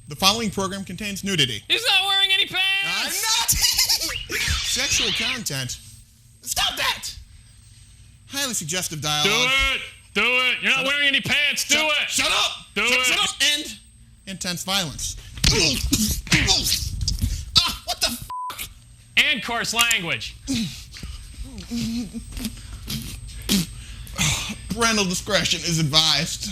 The following program contains nudity. He's not wearing any pants! I'm not! Sexual content. Stop that! Highly suggestive dialogue. Do it! You're not wearing any pants! Do it! Shut up! Do it! Shut up! And intense violence. What the f***? And coarse language. Parental discretion is advised.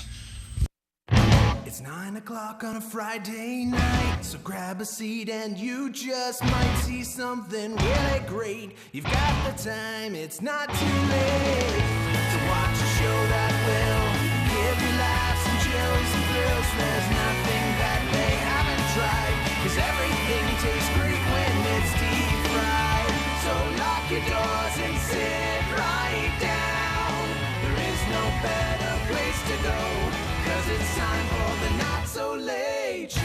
It's 9 o'clock on a Friday night, so grab a seat and you just might see something really great. You've got the time, it's not too late to watch a show that will give you laughs and chills and thrills. There's nothing that they haven't tried, 'cause everything tastes great when it's deep fried. So lock your doors and sit right down. There is no better place to go, 'cause it's time for the Not So Late Show.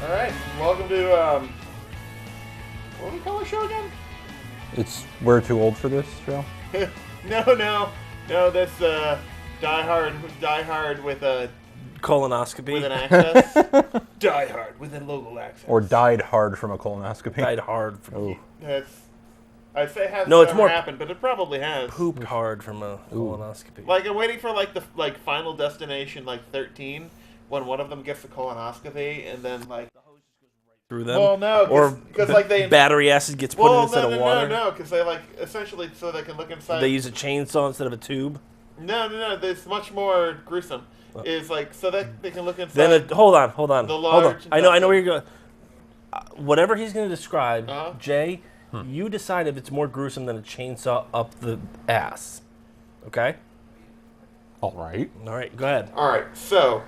All right, welcome to what do we call the show again? It's We're Too Old for This show? No, that's Die Hard with a Colonoscopy. with an accent. Die Hard with a local accent. Or Died Hard from a colonoscopy? Died hard from Oh. That's, I'd say it hasn't No, it's ever more- happened, but it probably has. pooped hard from a colonoscopy. Like, I'm waiting for the Final Destination 13 when one of them gets the colonoscopy and then Through them. well, no, or because they battery acid gets put in instead of water. No, because they essentially so they can look inside. They use a chainsaw instead of a tube. No, it's much more gruesome. Is so that they can look inside. Then hold on. The large I know where you're going. Whatever he's going to describe, Uh-huh. Jay, you decide if it's more gruesome than a chainsaw up the ass. Okay? All right. All right, go ahead. All right, so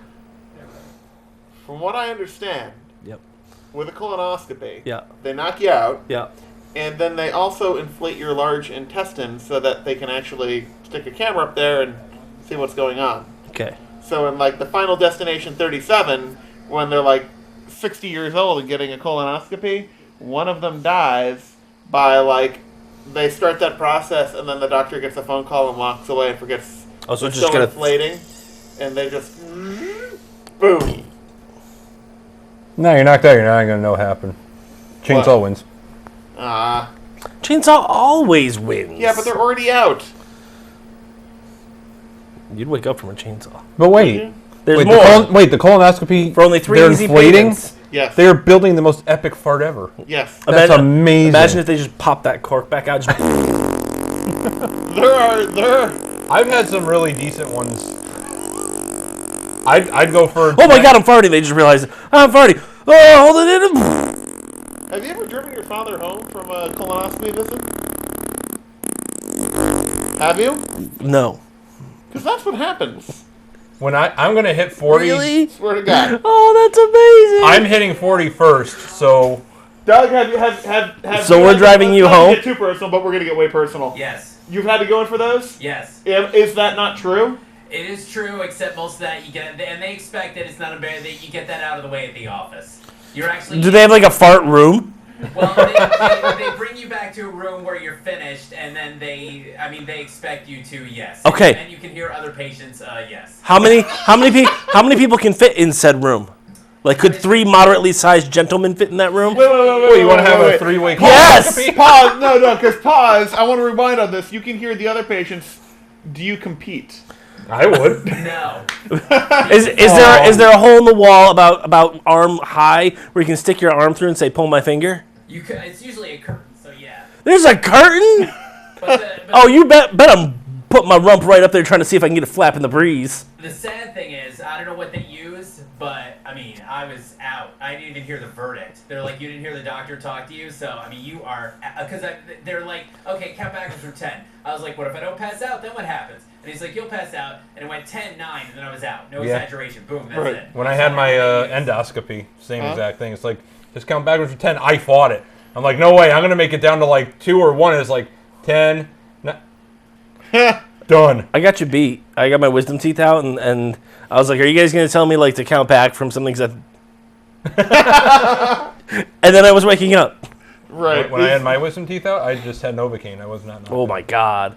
from what I understand, Yep. with a colonoscopy, Yeah. they knock you out, Yeah. and then they also inflate your large intestine so that they can actually stick a camera up there and see what's going on. Okay. So in the Final Destination 37, when they're 60 years old and getting a colonoscopy, one of them dies by they start that process and then the doctor gets a phone call and walks away and forgets Oh, so it's it's just still gonna inflating, and they just boom. No, you're knocked out. You're not going to know what happened. Chainsaw What? wins. chainsaw always wins. Yeah, but they're already out. You'd wake up from a chainsaw. But wait. There's Wait, more. the colonoscopy, For only 3 they're easy inflating? payments. Yes. They're building the most epic fart ever. Yes. That's amazing. Imagine if they just pop that cork back out. Just There are. I've had some really decent ones. I'd go for... oh my god, I'm farting. They just realized, I'm farting. Oh, hold it in. Have you ever driven your father home from a colonoscopy visit? Have you? No. Because that's what happens. When I'm going to hit 40... Really? Swear to God. Oh, that's amazing. I'm hitting 40 first, so... Doug, have So we're driving you not to home? Get too personal, but we're gonna get way personal. Yes. You've had to go in for those? Yes. Is that not true? It is true, except most of that you get, and they expect that it's not embarrassing. That you get that out of the way at the office. You're actually. Do they have a fart room? Well, they bring you back to a room where you're finished, and then they expect you to, yes. Okay. And you can hear other patients, yes. How many people can fit in said room? Could 3 moderately sized gentlemen fit in that room? Wait, you want to have a 3-way Yes! colonoscopy? Pause. No, because pause. I want to rewind on this. You can hear the other patients. Do you compete? I would. No. Is there a hole in the wall about arm high where you can stick your arm through and say, pull my finger? You could. It's usually a curtain, so yeah. There's a curtain? Oh, you bet I'm putting my rump right up there trying to see if I can get a flap in the breeze. The sad thing is, I don't know what they use, but, I was out. I didn't even hear the verdict. They're like, you didn't hear the doctor talk to you? So, you are... Because they're like, okay, count backwards from 10. I was like, what if I don't pass out? Then what happens? And he's like, you'll pass out. And it went 10, 9, and then I was out. No exaggeration. Boom, that's it. When I had my endoscopy, same exact thing. It's just count backwards from 10. I fought it. I'm like, no way. I'm going to make it down to 2 or 1. It's 10. Done. I got you beat. I got my wisdom teeth out, and I was like, are you guys going to tell me, to count back from something that... And then I was waking up. Right. When I had my wisdom teeth out, I just had Novocaine. I was not. Oh, my God.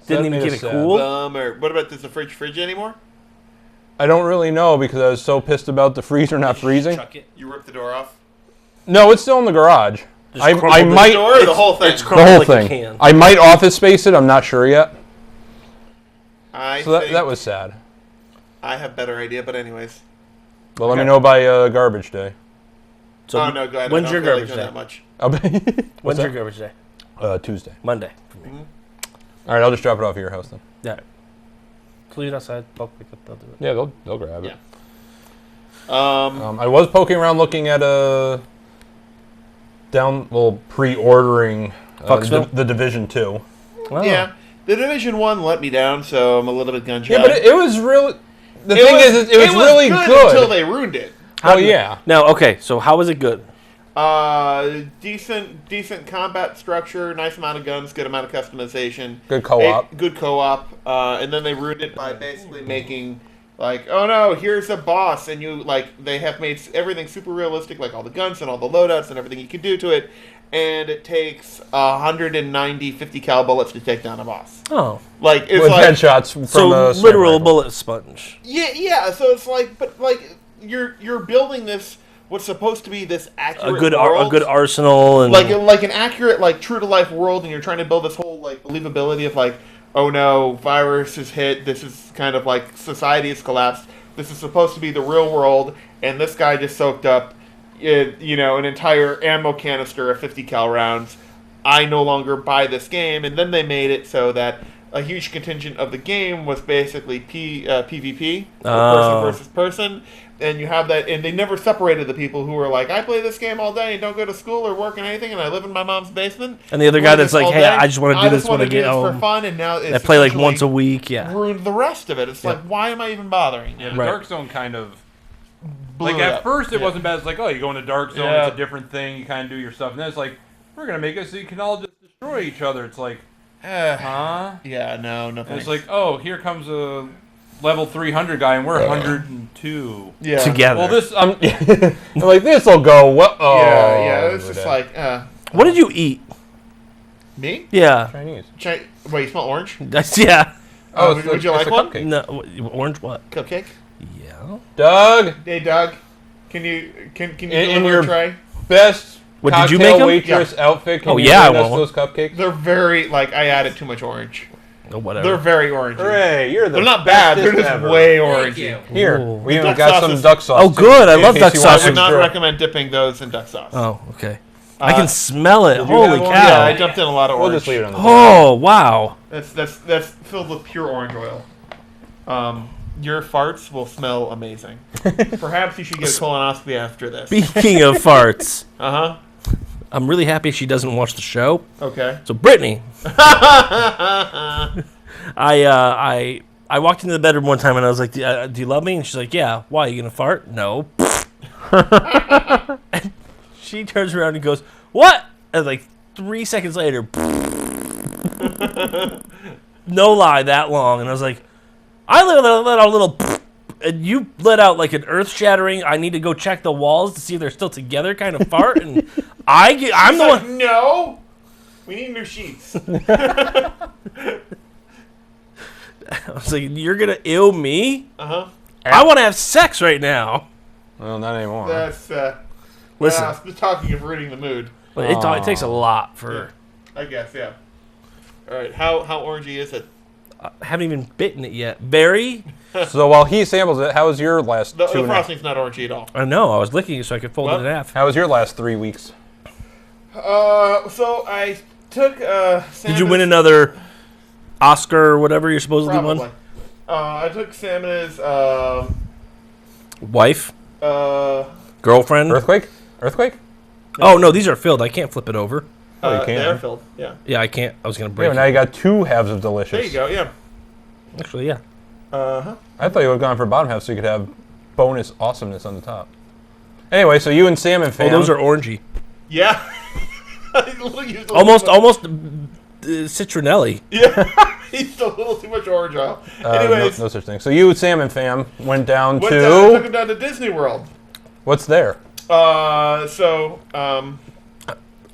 Didn't that even made get us it sad. cool. Bummer. What about, does the fridge anymore? I don't really know because I was so pissed about the freezer not freezing. Chuck it. You ripped the door off? No, it's still in the garage. Just I crumpled the might Door or the whole thing? It's the crumpled whole like thing. a can. I might office space it. I'm not sure yet. I So think that was sad. I have better idea, but anyways. Well, let me Okay. know by garbage day. So Oh, no, glad when's I your don't feel like garbage doing day? that much. I'll be When's that? your garbage day? Tuesday. Monday. For me. All right, I'll just drop it off at your house then. Yeah. Leave it outside. I'll pick it. They'll do it. Yeah, they'll grab it. Yeah. I was poking around looking at pre-ordering Foxville? the Division 2. Oh. Yeah. The Division 1 let me down, so I'm a little bit gun shy. Yeah, but it was really. The It thing was, is, it was really good. until they ruined it. Oh yeah. Now, okay, so how was it good? Decent combat structure, nice amount of guns, good amount of customization. Good co-op. Good co-op. And then they ruined it by basically making, like, oh no, here's a boss, and they have made everything super realistic, like all the guns and all the loadouts and everything you can do to it, and it takes 190 50 cal bullets to take down a boss. Oh. Like, it's With like, headshots from So a literal sniper. bullet sponge. yeah, so it's like, but like, you're building this, what's supposed to be this accurate A good world. arsenal and like an accurate, like, true to life world, and you're trying to build this whole, like, believability of, like, oh no, virus is hit, this is kind of like society has collapsed, this is supposed to be the real world, and this guy just soaked up an entire ammo canister of 50 cal rounds. I no longer buy this game. And then they made it so that a huge contingent of the game was basically PvP, person versus person. And you have that, and they never separated the people who were like, I play this game all day and don't go to school or work and anything, and I live in my mom's basement. And the other Play guy this that's like, all hey, day. I just want to do this when I wanna do get this home. for fun, and now it's I play like essentially once a week, yeah. ruined the rest of it. It's like, why am I even bothering? Yeah, the Right. Dark Zone kind of. Blew Like it at up. first, it Yeah. wasn't bad. It's like, oh, you go into Dark Zone, Yeah. it's a different thing. You kind of do your stuff, and then it's like, we're gonna make it so you can all just destroy each other. It's like, huh? Yeah, no, And nothing. it's like, oh, here comes a level 300 guy, and we're 102. yeah. Together. Well, this I'm like this will go well. Oh, Yeah, it's over just there. like, What did you eat? me? Yeah. Chinese. Wait, you smell orange? That's yeah. Oh, it's would you it's like a one? cupcake. No, orange what? Cupcake? Yeah. Doug, Hey, Doug, can you In deliver your- a tray? best What, did you cocktail make 'em? waitress outfit. Can Oh, you yeah, bring I us want those cupcakes? They're very, like, I added too much orange. Oh, whatever. They're very orangey. Hooray! You're the They're not bad, they're bestest just ever. way Thank orangey. you. Here, Ooh. we even Duck got sauce some is- duck sauce. Oh, too, good. I in love case duck you want I sauce. to would not stir. recommend dipping those in duck sauce. Oh, okay. I can smell it. you Holy have one? cow. Yeah, I dumped in a lot of We'll orange. just leave it on the Oh, wow. That's filled with pure orange oil. Your farts will smell amazing. Perhaps you should get a colonoscopy after this. Speaking of farts, Uh-huh. I'm really happy she doesn't watch the show. Okay. So, Brittany, I walked into the bedroom one time and I was like, do you love me? And she's like, yeah. Why? You gonna fart? No. And she turns around and goes, what? And like 3 seconds later, no lie, that long. And I was like, I let out a little, and you let out like an earth-shattering, I need to go check the walls to see if they're still together kind of fart. And I'm the one. No! We need new sheets. I was like, you're gonna ill me? Uh-huh. I want to have sex right now. Well, not anymore. That's, Listen, the talking of ruining the mood. it takes a lot for. I guess, yeah. Alright, how orangey is it? I haven't even bitten it yet. Berry? So while he samples it, how was your last The 2.5? frosting's not orangey at all. I know. I was licking it so I could fold it in half. How was your last 3 weeks? So I took, Did you win another Oscar or whatever you're supposedly Probably. won? I took Salmon's, Wife? Girlfriend? Earthquake? Earthquake? Oh no, these are filled. I can't flip it over. Oh, you can. They're filled, yeah. Yeah, I can't. I was gonna Yeah, break but now it. you got 2 halves of delicious. There you go, yeah. Actually, yeah. Uh-huh. I thought you would have gone for bottom half so you could have bonus awesomeness on the top. Anyway, so you and Sam and Oh, Fam. those are orangey. Yeah. Almost citronelli. Yeah. He's a little too much orange oil. Anyways, no such thing. So you and Sam and Fam went down took to... him down to Disney World. What's there? I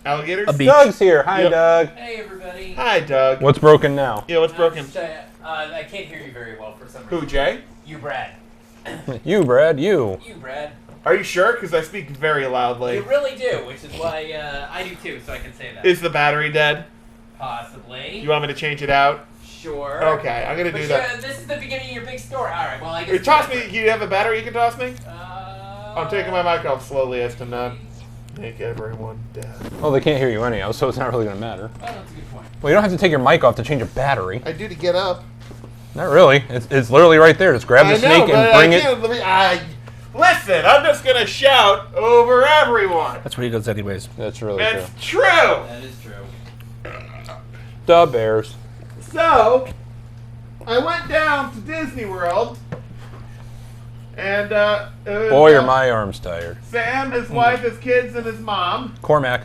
Alligators? A beach. Doug's here. Hi, Yep. Doug. Hey, everybody. Hi, Doug. What's broken now? Yeah, what's broken? I can't hear you very well for some reason. Who, Jay? You, Brad. You, Brad. You. You, Brad. Are you sure? Because I speak very loudly. You really do, which is why I do too, so I can say that. Is the battery dead? Possibly. You want me to change it out? Sure. Okay, I'm gonna But do that. this is the beginning of your big story. All right. Well, I guess. Hey, toss me. You have a battery you can toss me? I'm I'm taking my mic off slowly as to not make everyone deaf. Well, they can't hear you anyhow, so it's not really going to matter. Oh, that's a good point. Well, you don't have to take your mic off to change a battery. I do to get up. Not really. It's literally right there. Just grab the I know, snake but and bring it. Listen, I'm just gonna shout over everyone. That's what he does anyways. That's really true. That's true. That is true. The Bears. So, I went down to Disney World, and it was, Boy, are my arms tired. Sam, his wife, his kids, and his mom, Cormac.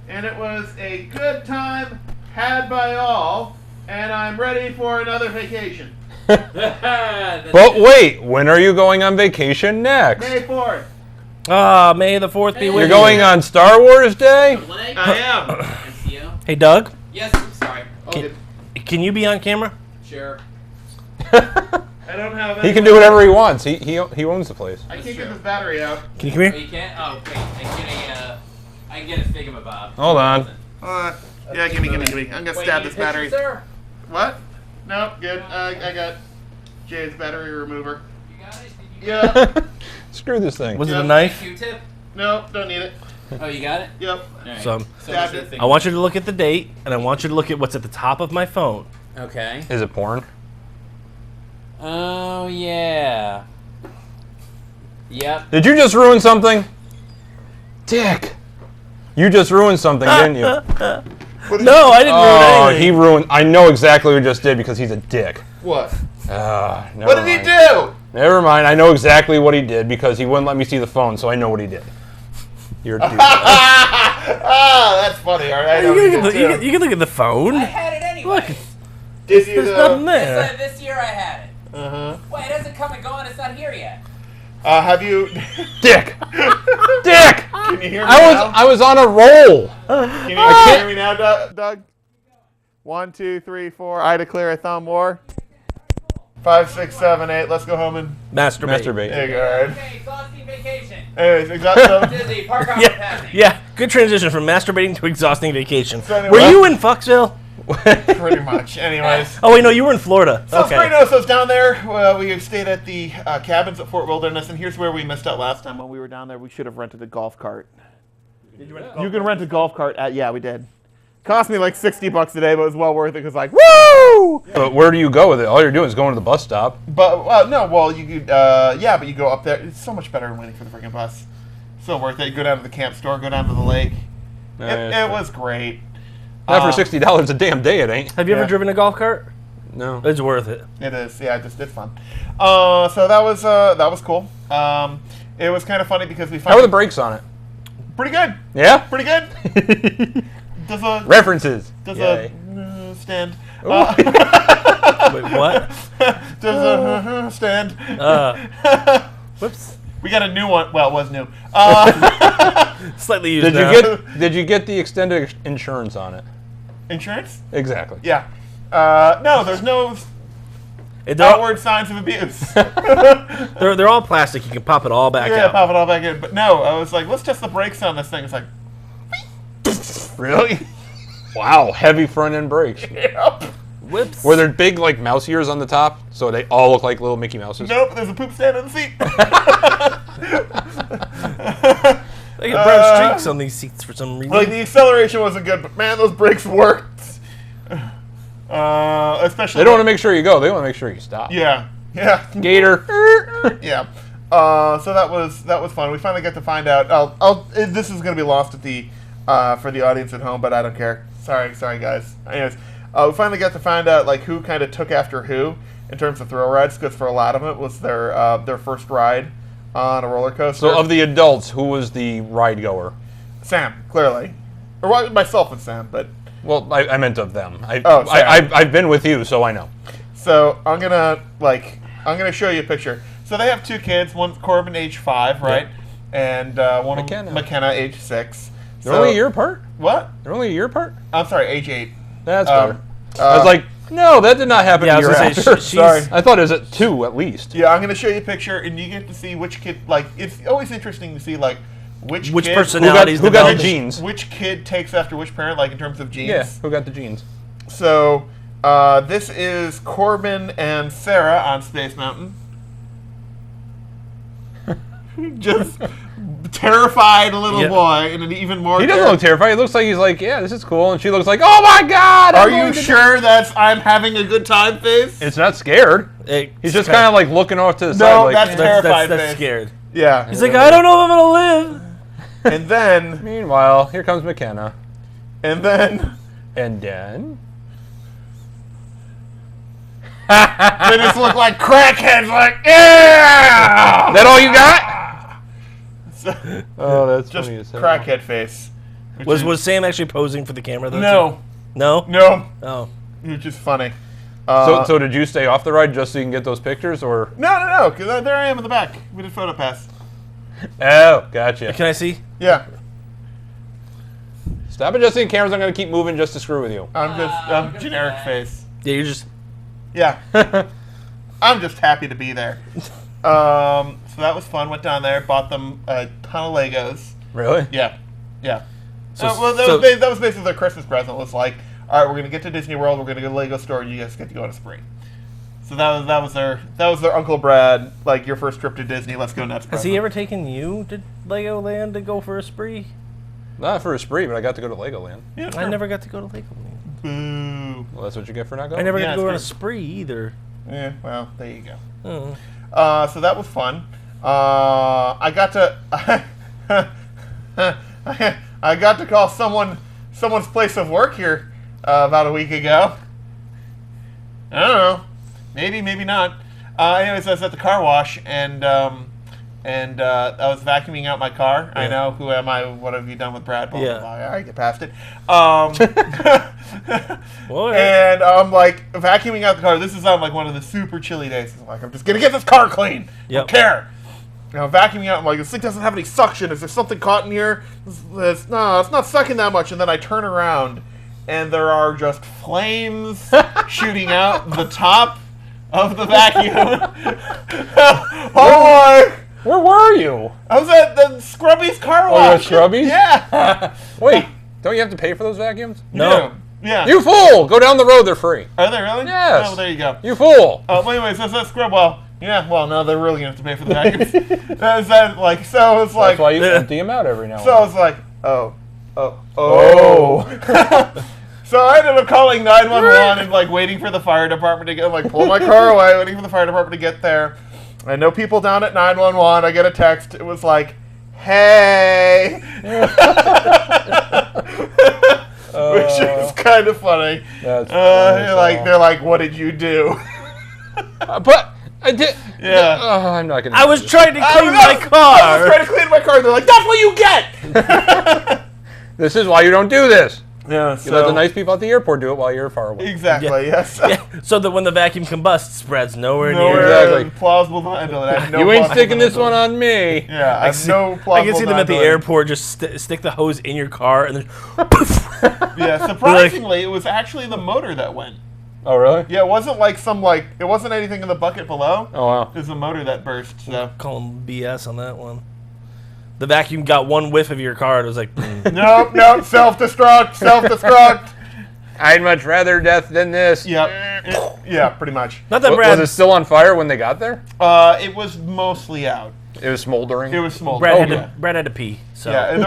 and it was a good time had by all, and I'm ready for another vacation. But wait, when are you going on vacation next? May 4th. Ah, May the 4th be with You're you. going on Star Wars Day? I am. MCO? Hey, Doug, Yes, sorry. Okay. can you be on camera? Sure. I don't have. He can do whatever he wants. He owns the place. I can't get this battery out. Can you come Oh, here? you can't? Oh, wait. I can get a thingamabob. Hold on. Yeah, gimme. I'm gonna Wait, stab you this need a battery. picture, sir? What? No, good. I got Jay's battery remover. You got it? Did you Yeah. Screw this thing. Was it Yeah. a knife? Q-tip? No, don't need it. Oh, you got it? Yep. All right. So, Stabbed it. I want you to look at the date, and I want you to look at what's at the top of my phone. Okay. Is it porn? Oh, yeah. Yep. Did you just ruin something? Dick. You just ruined something, didn't you? No, I didn't ruin Oh, anything. he ruined. I know exactly what he just did because he's a dick. What? Never What did he mind. do? Never mind. I know exactly what he did because he wouldn't let me see the phone, so I know what he did. You're a dude. Ah, that's funny. All right. I know what he did too. You can look at the phone. I had it anyway. Look, Did you there's nothing though? there. This year I had it. Uh-huh. Wait, it hasn't come and gone. It's not here yet. Have you? Dick. Dick. Can you hear me I was on a roll. Can you hear me now, Doug? 1, 2, 3, 4. I declare a thumb war. 5, 6, 7, 8. Let's go home and. Masturbate. Masturbate. There you go. All right. Okay, exhausting vacation. Anyways, exactly. Disney, park hopper Yeah, passing. yeah. Good transition from masturbating to exhausting vacation. So anyway- Were you in Foxville? Pretty much. Anyways. Oh wait, no, you were in Florida. So Okay. Spring Nosos down there. Well, we stayed at the cabins at Fort Wilderness, and here's where we missed out last time when we were down there. We should have rented a golf cart. Did you You can rent a golf cart at, yeah, we did. Cost me like $60 a day, but it was well worth it because, like, woo! But where do you go with it? All you're doing is going to the bus stop. But, no, well, you could, yeah, but you go up there. It's so much better than waiting for the freaking bus. So worth it. Go down to the camp store, go down to the lake. It was great. Not for $60 a damn day, it ain't. Have you Yeah. ever driven a golf cart? No. It's worth it. It is, yeah, it's fun. So that was cool. It was kind of funny because we How are the brakes on it? pretty good, Yeah? pretty good. Does a References. Yay. stand? Wait, what? Does a stand? Whoops. We got a new one. Well, it was new. Slightly used Did now. you get the extended insurance on it? Insurance? Exactly. Yeah. No, there's no They're all, outward signs of abuse. they're all plastic. You can pop it all back Yeah, out. pop it all back in. But no, I was like, let's test the brakes on this thing. It's like, Really? Wow, heavy front end brakes. yep. Whoops. Were there big like mouse ears on the top, so they all look like little Mickey Mouses? Nope, there's a poop stand on the seat. They got brown streaks on these seats for some reason. Like, the acceleration wasn't good, but man, those brakes worked. Especially. They don't want to make sure you go. They want to make sure you stop. Yeah. Yeah. Gator. Yeah. So that was fun. We finally got to find out. This is going to be lost at the for the audience at home, but I don't care. Sorry, guys. Anyways, we finally got to find out like who kind of took after who in terms of thrill rides, because for a lot of them it was their first ride on a roller coaster. So of the adults, who was the ride goer? Sam, clearly, or well, myself and Sam, but. Well, I meant of them. Sam. I've been with you, so I know. So I'm gonna show you a picture. So they have two kids. One's Corbin, age 5, right, and one McKenna. McKenna, age 6. They're only a year apart? What? They're only a year apart? I'm sorry, age 8. That's better. I was like, no, that did not happen Yeah, a I year was gonna after. say, she's- Sorry. I thought it was at 2 at least. Yeah, I'm going to show you a picture, and you get to see which kid, like, it's always interesting to see, like, which kid, personalities who got the developed. genes? which kid takes after which parent, like, in terms of genes. Yeah, who got the genes? So, this is Corbin and Sarah on Space Mountain. Just terrified little Yeah. boy, and an even more. He doesn't look terrified. He looks like he's like, yeah, this is cool. And she looks like, oh my God! Are I'm you going to sure that's I'm having a good time face? It's not scared. He's just kind of like looking off to the side. Like, that's eh. terrified That's face. scared. Yeah. He's like, I don't know if I'm gonna live. And then, Meanwhile, here comes McKenna. and then, And then... they just look like crackheads. Like, yeah. That all you got? So, Oh, that's just funny as hell. crackhead face. which is- Was Sam actually posing for the camera though? No, too? No. no, Oh. which is funny. So did you stay off the ride just so you can get those pictures, or? No, because there I am in the back. We did photo pass. Oh, gotcha. Can I see? Yeah, Stop adjusting the cameras. I'm going to keep moving just to screw with you. I'm generic face. Yeah, you're just. Yeah, I'm just happy to be there. So that was fun. Went down there, bought them a ton of Legos. Really? Yeah. So- well, that, so- was, that was basically their Christmas present. It was like, all right, we're gonna get to Disney World. We're gonna go to the Lego store, and you guys get to go on a spree. So that was their Uncle Brad, like, your first trip to Disney. Let's go nuts. Has present. he ever taken you to Legoland to go for a spree? Not for a spree, but I got to go to Legoland. Yeah, I sure. never got to go to Legoland. Boo. Well, that's what you get for not going. I never Yeah, got to go on a it's spree either. Yeah. Well, there you go. Oh. So that was fun. I got to I got to call someone's place of work here about a week ago. I don't know, maybe not. Anyways, I was at the car wash and I was vacuuming out my car. I know, who am I? What have you done with Brad? Blah, Yeah. blah, blah. All right, get past it. Well, And I'm like vacuuming out the car. This is on like one of the super chilly days. I'm like, I'm just gonna get this car clean. Yep. Don't care. You know, vacuuming out. I'm like, this thing doesn't have any suction. Is there something caught in here? No, it's not sucking that much. And then I turn around, and there are just flames shooting out the top of the vacuum. Oh boy! Where were you? I was at the Scrubby's car Oh, you're at wash. Scrubby's? Yeah. Wait, don't you have to pay for those vacuums? no. Yeah. You fool! Go down the road. They're free. Are they really? Yes. Oh, well, there you go. You fool! Well, anyways, that's Scrub. Well, yeah. Well, no, they're really gonna have to pay for the vacuums. That like so. It's like That's why you empty them out every now and so. then. It's like So I ended up calling 911 and like waiting for the fire department to get like pull my car away, waiting for the fire department to get there. I know people down at 911. I get a text. It was like, "Hey," which is kind of funny. That's funny as hell. They're like, "What did you do?" But I did. Yeah. I'm not gonna. I was trying to clean my I was car. trying to clean my car. They're like, "That's what you get." This is why you don't do this. Yeah. You let the nice people at the airport do it while you're far away. Exactly. Yes. Yeah, so that when the vacuum combusts, Brad's nowhere Nowhere near. Exactly. plausible to handle it. I have no You ain't plausible sticking this handle. one on me. Yeah, I have no I plausible can see them at the deniability. airport just stick the hose in your car and then. Yeah, surprisingly, it was actually the motor that went. Oh really? Yeah, it wasn't like it wasn't anything in the bucket below. Oh wow. It was the motor that burst. So Call him BS on that one. The vacuum got one whiff of your car. It was like, nope, self-destruct. I'd much rather death than this. Yep. Yeah, pretty much. not that Was Brad. it still on fire when they got there? It was mostly out. It was smoldering. It was smoldering. Brad had to pee. So Yeah, and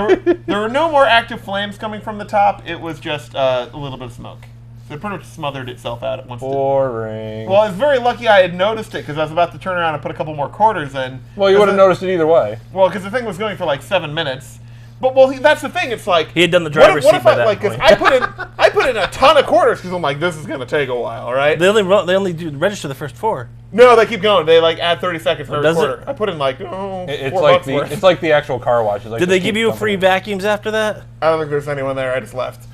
there were no more active flames coming from the top. It was just a little bit of smoke. So it pretty much smothered itself out at once. Boring. Well, I was very lucky I had noticed it because I was about to turn around and put a couple more quarters in. Well, you would have noticed it either way. Well, because the thing was going for like 7 minutes. But that's the thing. It's like he had done the what driver's if seat by I that like? Because point. I put in a ton of quarters because I'm like, this is gonna take a while, right? They only do register the first 4. No, they keep going. They like add 30 seconds for every does it? quarter. I put in like It's $4 like worth. it's like the actual car wash. It's like Did they give you free vacuums after that? I don't think there's anyone there. I just left.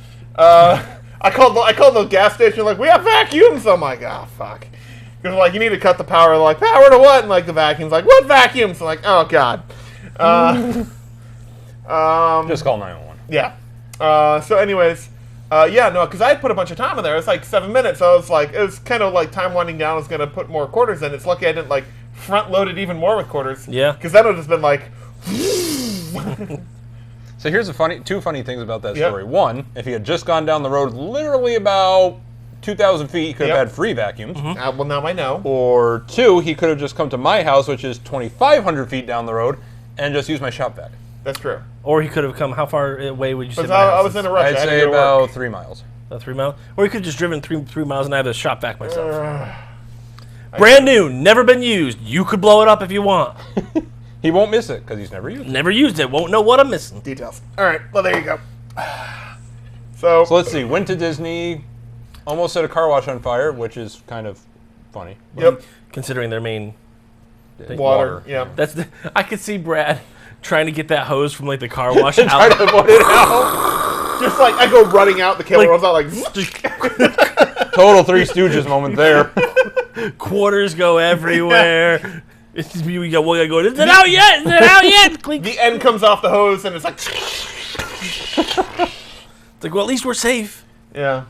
I called the gas station. Like, we have vacuums. I'm like, oh fuck. Because like you need to cut the power. They're like, power to what? And like the vacuums. Like, what vacuums? I'm like, oh god. Just call 911. Yeah. So anyways, because I put a bunch of time in there. It's like 7 minutes. So it was kind of like time winding down. I was going to put more quarters in. It's lucky I didn't like front load it even more with quarters. Yeah. Because that would have just been like... So here's two funny things about that story. One, if he had just gone down the road literally about 2,000 feet, he could have had free vacuums. well, now I know. Or two, he could have just come to my house, which is 2,500 feet down the road, and just used my shop vac. That's true. Or he could have come. How far away would you say? I was in a rush. I'd I had to say go to about work. 3 miles. About 3 miles. Or he could have just driven 3 miles and I have a shop vac myself. Brand new, never been used. You could blow it up if you want. He won't miss it because he's never used it. Never used it. Won't know what I'm missing. Details. All right. Well, there you go. So So let's see. Went to Disney, almost set a car wash on fire, which is kind of funny. Yep. Considering their main. Water. Yeah. I could see Brad trying to get that hose from like the car wash Try out. to put it out. Just like I go running out, the cable Like- rolls out like. Total Three Stooges moment there. Quarters go everywhere. It's just, we gotta go. Is it out yet? Is it out yet? Clink. The end comes off the hose and it's like. It's like, well, at least we're safe. Yeah.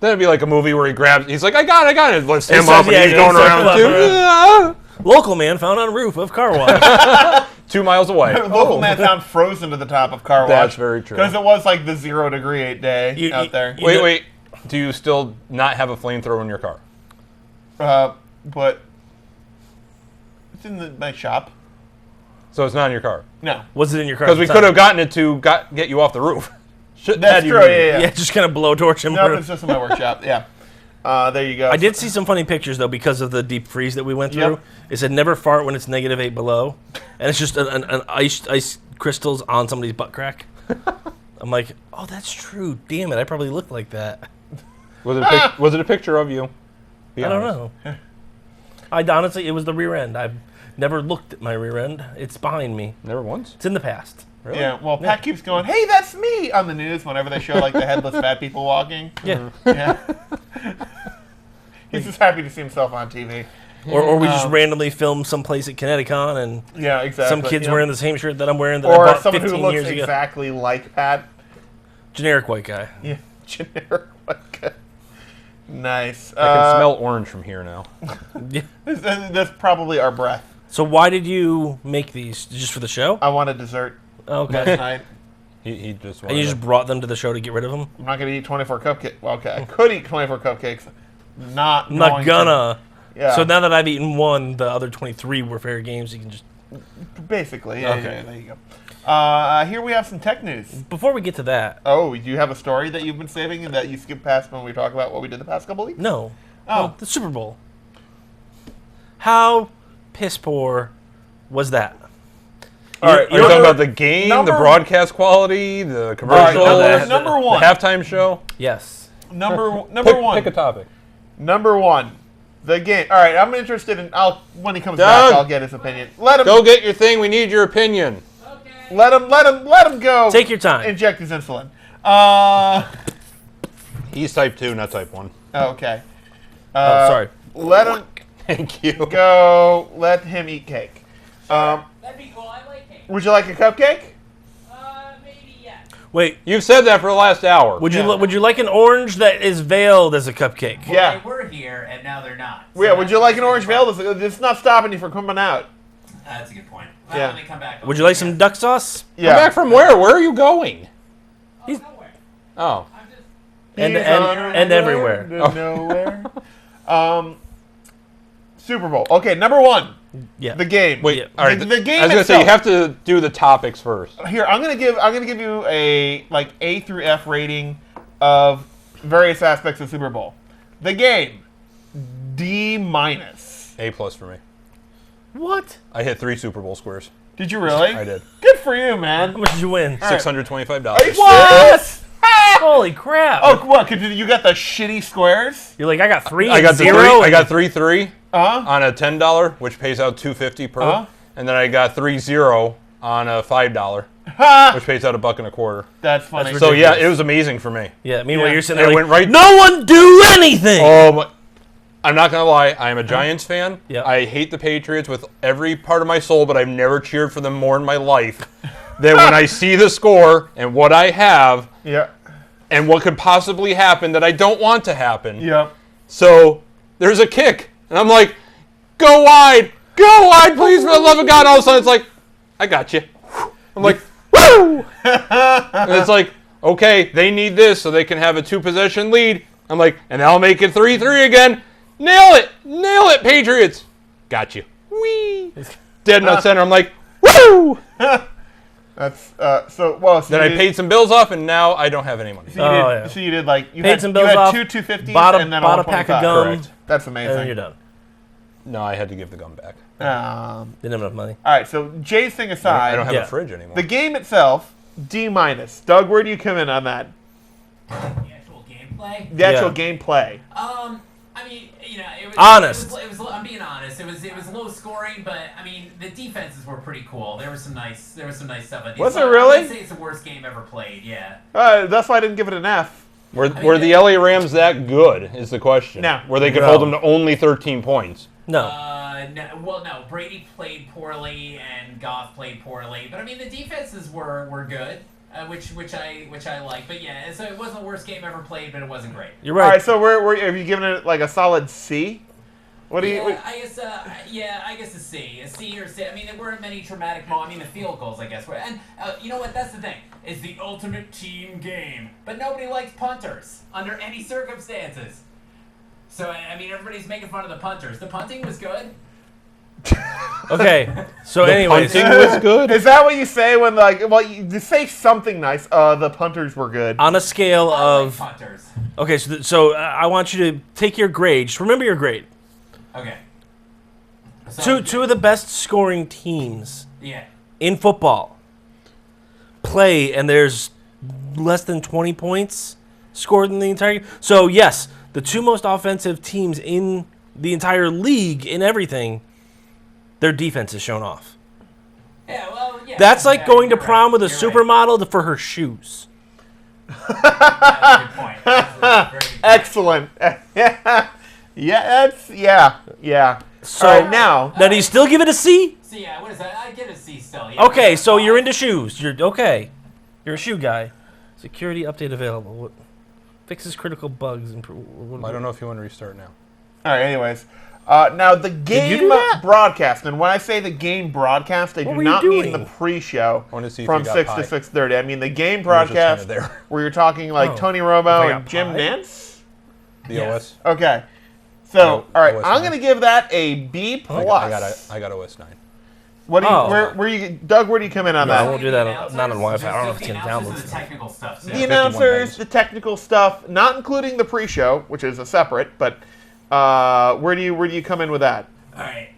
Then it'd be like a movie where he's like, I got it, lifts him says, up, and yeah, he's yeah, going it's around like, too. yeah. Local man found on roof of car wash. 2 miles away. Local man found frozen to the top of car wash. That's very true. Because it was like the 0 degree day out there. Wait. Do you still not have a flamethrower in your car? But it's in my shop. So it's not in your car? No. Was it in your car? Because at we the could time? have gotten it to get you off the roof. That's true. Yeah. Yeah, just kind of blowtorch him. No, it's just in my workshop. Yeah. There you go. I did see some funny pictures though because of the deep freeze that we went through. Yep. It said never fart when it's -8 below, and it's just an ice crystals on somebody's butt crack. I'm like, oh, that's true. Damn it, I probably looked like that. Was it a picture of you? I don't know. Honestly, it was the rear end. I've never looked at my rear end. It's behind me. Never once? It's in the past. Really? Yeah, well, Pat keeps going, hey, that's me, on the news whenever they show, like, the headless fat people walking. Yeah. Yeah. He's just happy to see himself on TV. Or we just randomly film someplace at Connecticut and Yeah, exactly. some kid's yeah. wearing the same shirt that I'm wearing that I Or bought someone 15 who looks years ago. exactly like Pat. Generic white guy. Yeah, generic. Nice. I can smell orange from here now. Yeah. That's probably our breath. So why did you make these? Just for the show? I want a dessert last Okay. night. He just And you just brought them to the show to get rid of them? I'm not going to eat 24 cupcakes. Well, okay, I could eat 24 cupcakes. Not I'm not going gonna. To. Yeah. So now that I've eaten one, the other 23 were fair games. You can just. Basically, yeah, Okay. yeah, there you go. Here we have some tech news. Before we get to that, Oh, do you have a story that you've been saving and that you skipped past when we talk about what we did the past couple weeks? no. Oh. Well, the Super Bowl. How piss poor was that? All right, Are you talking about the game, the broadcast quality, the commercials, number one. the halftime show? Yes. Number Pick, one. Pick a topic. Number one. The game. All right, I'm interested in. When he comes Doug! back, I'll get his opinion. Let him Go get your thing. We need your opinion. Let him go. Take your time. Inject his insulin. He's type 2, not type 1. Okay. Oh, sorry. Let him Thank you. go. Let him eat cake. That'd be cool. I like cake. Would you like a cupcake? Maybe yes. Wait. You've said that for the last hour. Would Yeah. you like an orange that is veiled as a cupcake? Yeah. They were here and now they're not. Yeah. Would you like an orange veil? It's not stopping you from coming out. That's a good point. Yeah. When they come back. Would you like some duck sauce? Come back from where? Where are you going? Oh, nowhere. Oh. I'm just. And He's and, on and our everywhere. way to nowhere. Super Bowl. Okay, number one. Yeah. The game. Wait. Yeah. All right. The game I was gonna say you itself. have to do the topics first. Here, I'm gonna give you a like A through F rating of various aspects of Super Bowl. The game, D-. A+ for me. What? I hit 3 Super Bowl squares. Did you really? I did. Good for you, How man. much did you win? $625. Are you What? serious? Holy crap! Oh, what? You got the shitty squares? You're like, I got 3 I got and the 0. three. I and- got 3 Uh-huh. on a $10, which pays out $2.50 per, Uh-huh. and then I got 3-0 on a $5, Ha! which pays out $1.25. That's funny. That's So yeah, ridiculous. it was amazing for me. Yeah. Meanwhile, Yeah. you're sitting And there it like, went right- no one do anything. Oh, my, I'm not gonna lie. I am a Giants fan. Yeah. I hate the Patriots with every part of my soul, but I've never cheered for them more in my life. that when I see the score and what I have Yeah. and what could possibly happen that I don't want to happen. Yeah. So there's a kick, and I'm like, go wide, please, for the love of God. And all of a sudden, it's like, I got you. I'm like, woo! And it's like, okay, they need this so they can have a 2-possession lead. I'm like, and I'll make it 3-3 again. Nail it, Patriots. Got you. Whee! Dead nut center. I'm like, woo! That's so well. So Then I paid some bills off, and now I don't have any money. So you did like you Paid had, some you bills had off, two 250s bought a and then pack of 125. gum, Correct. That's and then amazing. you're done. No, I had to give the gum back. Didn't have enough money. All right. So Jay's thing aside, I don't have Yeah. a fridge anymore. the game itself, D-. Doug, where do you come in on that? The actual gameplay. The actual Yeah. gameplay. I mean, you know, it was Honest. It was, I'm being honest. It was low scoring, but I mean, the defenses were pretty cool. There was some nice stuff. On Was so it really? I'd say it's the worst game ever played. Yeah. That's why I didn't give it an F. Were the LA Rams that good, is the question. No. Where they could No. hold them to only 13 points. No. No. Brady played poorly and Goff played poorly, but I mean, the defenses were good. Which I like, but yeah, so it wasn't the worst game ever played, but it wasn't great. You're All right. right. So where have you given it like a solid C? What do you? Yeah, I guess a C or C. I mean, there weren't many traumatic moments. I mean, the field goals, I guess, were. And you know what? That's the thing. It's the ultimate team game, but nobody likes punters under any circumstances. So I mean, everybody's making fun of the punters. The punting was good. Okay. So, anyways, Punting was good. Is that what you say when you say something nice? The punters were good. on a scale I of like punters. okay, so I want you to take your grade. Just remember your grade. Okay. So, Two of the best scoring teams Yeah. in football play, and there's less than 20 points scored in the entire game. So yes, the two most offensive teams in the entire league in everything, their defense is shown off. Yeah. Well. Yeah. That's like yeah, going to you're prom with a You're supermodel for her shoes. Right. That's a good point. That's a very good point. Excellent. Yeah. So All right, now. do you still give it a C? So yeah, what is that? I give it a C still. Yeah, Okay, so you're into shoes. You're okay. You're a shoe guy. Security update available. What fixes critical bugs? I don't know if you want to restart now. All right. Anyways, now the you game do that? broadcast, and when I say the game broadcast, I What do were you not mean doing? the pre-show I wanted to see if from you got 6 pie. to 6:30. I mean the game was just broadcast kinda there. where you're talking like Oh. Tony If Romo I and got Jim pie? Nance. The Yes. OS. Okay. So, No, all right, OS I'm 9. going to give that a B plus. I got OS 9. What do you? Oh. Where you? Doug, where do you come in on No, I that? won't do that The not on Wi-Fi. I don't know if announcers, it's gonna the download announcers stuff. and the technical stuff. The too. 51 announcers, things. the technical stuff, not including the pre-show, which is a separate. But where do you come in with that? All right.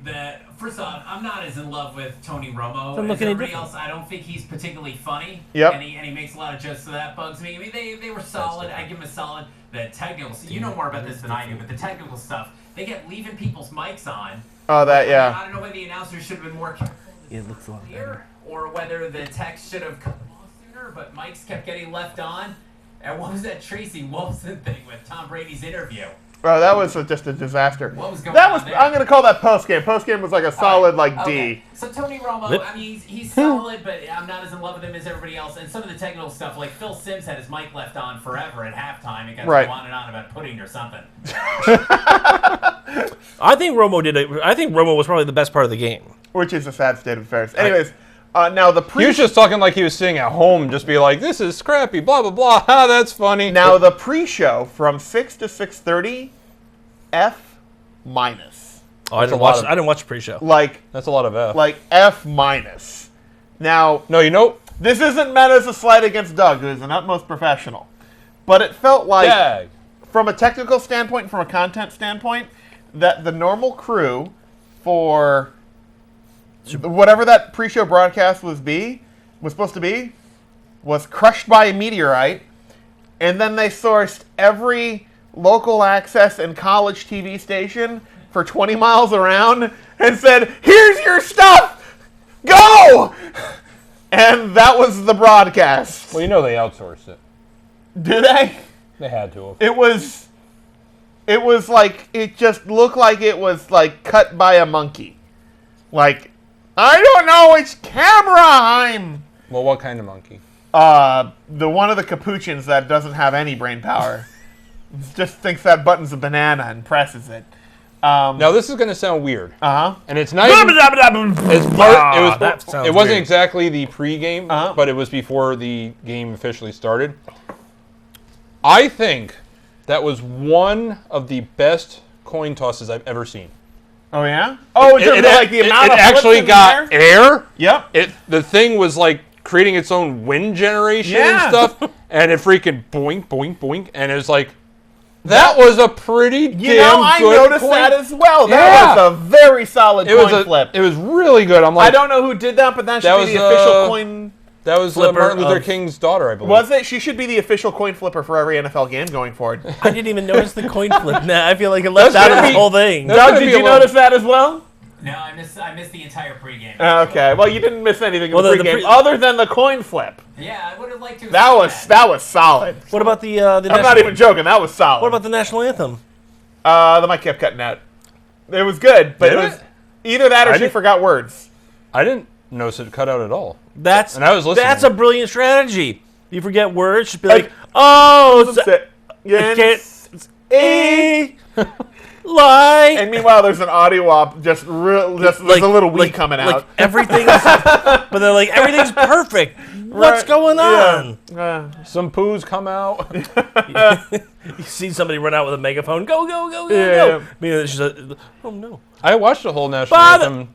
First off, I'm not as in love with Tony Romo Doesn't as look any everybody different. else. I don't think he's particularly funny. Yep. And he makes a lot of jokes, so that bugs me. I mean, they were solid. I give him a solid. The technical, you know more about this than I do, but the technical stuff, they kept leaving people's mics on. Oh, that yeah. I don't know whether the announcers should have been more careful It looks a lot better. or whether the text should have cut them off sooner, but mics kept getting left on. And what was that Tracy Wilson thing with Tom Brady's interview? Well, that was just a disaster. What was going That on was. there? I'm going to call that post game. Post game was like a solid Alright, D. okay. So Tony Romo, Yep. I mean, he's solid, but I'm not as in love with him as everybody else. And some of the technical stuff, like Phil Simms had his mic left on forever at halftime. It got Right. to go on and on about pudding or something. I think Romo was probably the best part of the game. Which is a sad state of affairs. Anyways, now the He was just talking like he was sitting at home, just be like, "This is scrappy, blah blah blah." Ha, that's funny. now the pre-show from 6 to 6:30, F minus. Oh, I didn't lot watch. of- I didn't watch the pre-show. Like That's a lot of F. F minus. Now no, you know, this isn't meant as a slight against Doug, who is an utmost professional, but it felt like, Dag. from a technical standpoint, from a content standpoint, that the normal crew for whatever that pre-show broadcast was supposed to be, was crushed by a meteorite, and then they sourced every local access and college TV station for 20 miles around and said, "Here's your stuff, go!" And that was the broadcast. Well, you know they outsourced it. Did they? They had to have. It was like, it just looked like it was like cut by a monkey. Like, I don't know which camera I'm Well, what kind of monkey? The one of the capuchins that doesn't have any brain power. Just thinks that button's a banana and presses it. Now this is going to sound weird, Uh-huh. and it's not. Even, That sounds it wasn't weird. exactly the pregame, but it was before the game officially started. I think that was one of the best coin tosses I've ever seen. Oh, yeah? Oh, in terms of like the amount of actually flips in got the air? air. Yep. The thing was like creating its own wind generation Yeah. and stuff, and it freaking boink, boink, boink, and it was like, that was a pretty damn You know, I good noticed coin. that as well. Yeah. That was a very solid coin flip. It was really good. I'm like, I don't know who did that, but that should That be was, the official coin. that was Flipper Martin Luther of- King's daughter, I believe. Was it? She should be the official coin flipper for every NFL game going forward. I didn't even notice the coin flip. Nah, I feel like it left That's out gonna of this be- whole thing. That's Doug, gonna did be you a little- notice that as well? No, I missed the entire pregame. Okay, well, you didn't miss anything in Well, the the pregame pre- other than the coin flip. Yeah, I would have liked to. That was solid. What about the I'm national, not even joking. That was solid. What about the national anthem? the mic kept cutting out? It was good, but Did it was it? either that or I she didn't- forgot words. I didn't notice it cut out at all. That's And I was listening. That's a brilliant strategy. You forget words, just be like, oh, Yes. lie. And meanwhile, there's an audio op. Just there's a little wee coming out. Like everything's, but they're like everything's perfect. What's Right, going on? Some poos come out. You see somebody run out with a megaphone. Go, go, go, go, Yeah. go. I mean, it's just oh no. I watched the whole national Father, anthem.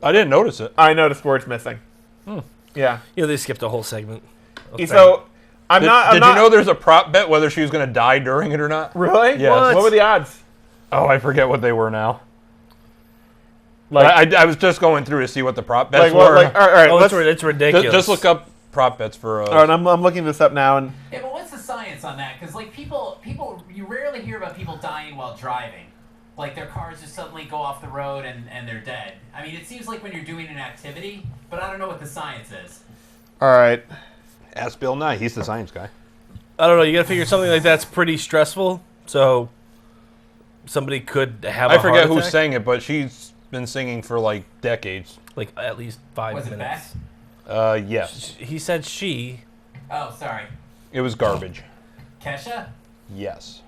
I didn't notice it. I noticed words missing. Yeah. you know, they skipped a whole segment. So I'm Did, not. did you know there's a prop bet whether she was going to die during it or not? Really? Yes. What were the odds? Oh, I forget what they were now. Like, I was just going through to see what the prop bets like what? were. Like, all right, Oh, let's. it's ridiculous. Just look up prop bets for. All right, I'm looking this up now, and Yeah, but what's the science on that? Because like people, you rarely hear about people dying while driving. Like their cars just suddenly go off the road and they're dead. I mean, it seems like when you're doing an activity, but I don't know what the science is. all right. Ask Bill Nye. He's the science guy. I don't know. You got to figure something like that's pretty stressful. So somebody could have. I a forget heart who attack. sang it, but she's been singing for like decades. Like at least 5 Was it minutes. Beth? Yes. He said she. Oh, sorry, It was garbage. Kesha, Yes.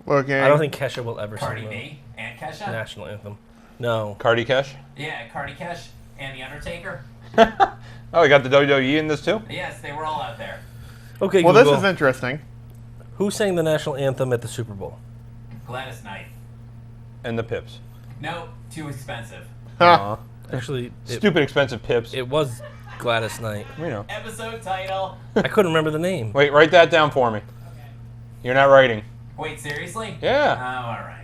Okay. I don't think Kesha will ever Cardi sing B, and the Kesha. national anthem. No. Cardi Cash. Yeah, Cardi Kesh and the Undertaker. Oh, we got the WWE in this too? Yes, they were all out there. Okay. Well, Google. this is interesting. Who sang the national anthem at the Super Bowl? Gladys Knight. And the Pips. No, too expensive. Huh. Actually, Stupid expensive Pips. it was Gladys Knight. You know. Episode title. I couldn't remember the name. Wait, write that down for me. You're not writing. Wait, seriously? Yeah. Oh, all right.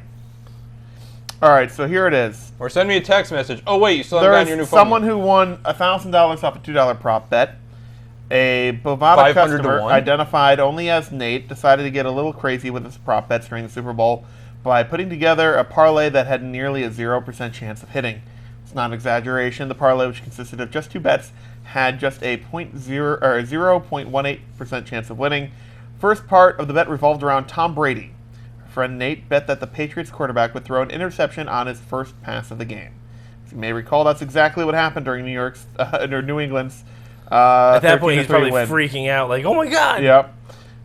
All right, so here it is. Or send me a text message. Oh wait, you still haven't There gotten your new is phone. someone who won $1,000 off a $2 prop bet. A Bovada 500 to customer 1. identified only as Nate decided to get a little crazy with his prop bets during the Super Bowl by putting together a parlay that had nearly a 0% chance of hitting. It's not an exaggeration. The parlay, which consisted of just 2 bets, had just a 0.18% chance of winning. First part of the bet revolved around Tom Brady. Friend Nate bet that the Patriots quarterback would throw an interception on his first pass of the game. As you may recall, that's exactly what happened during New England's At that point, he's 13-3 probably win. freaking out, like, "Oh my god!" Yep.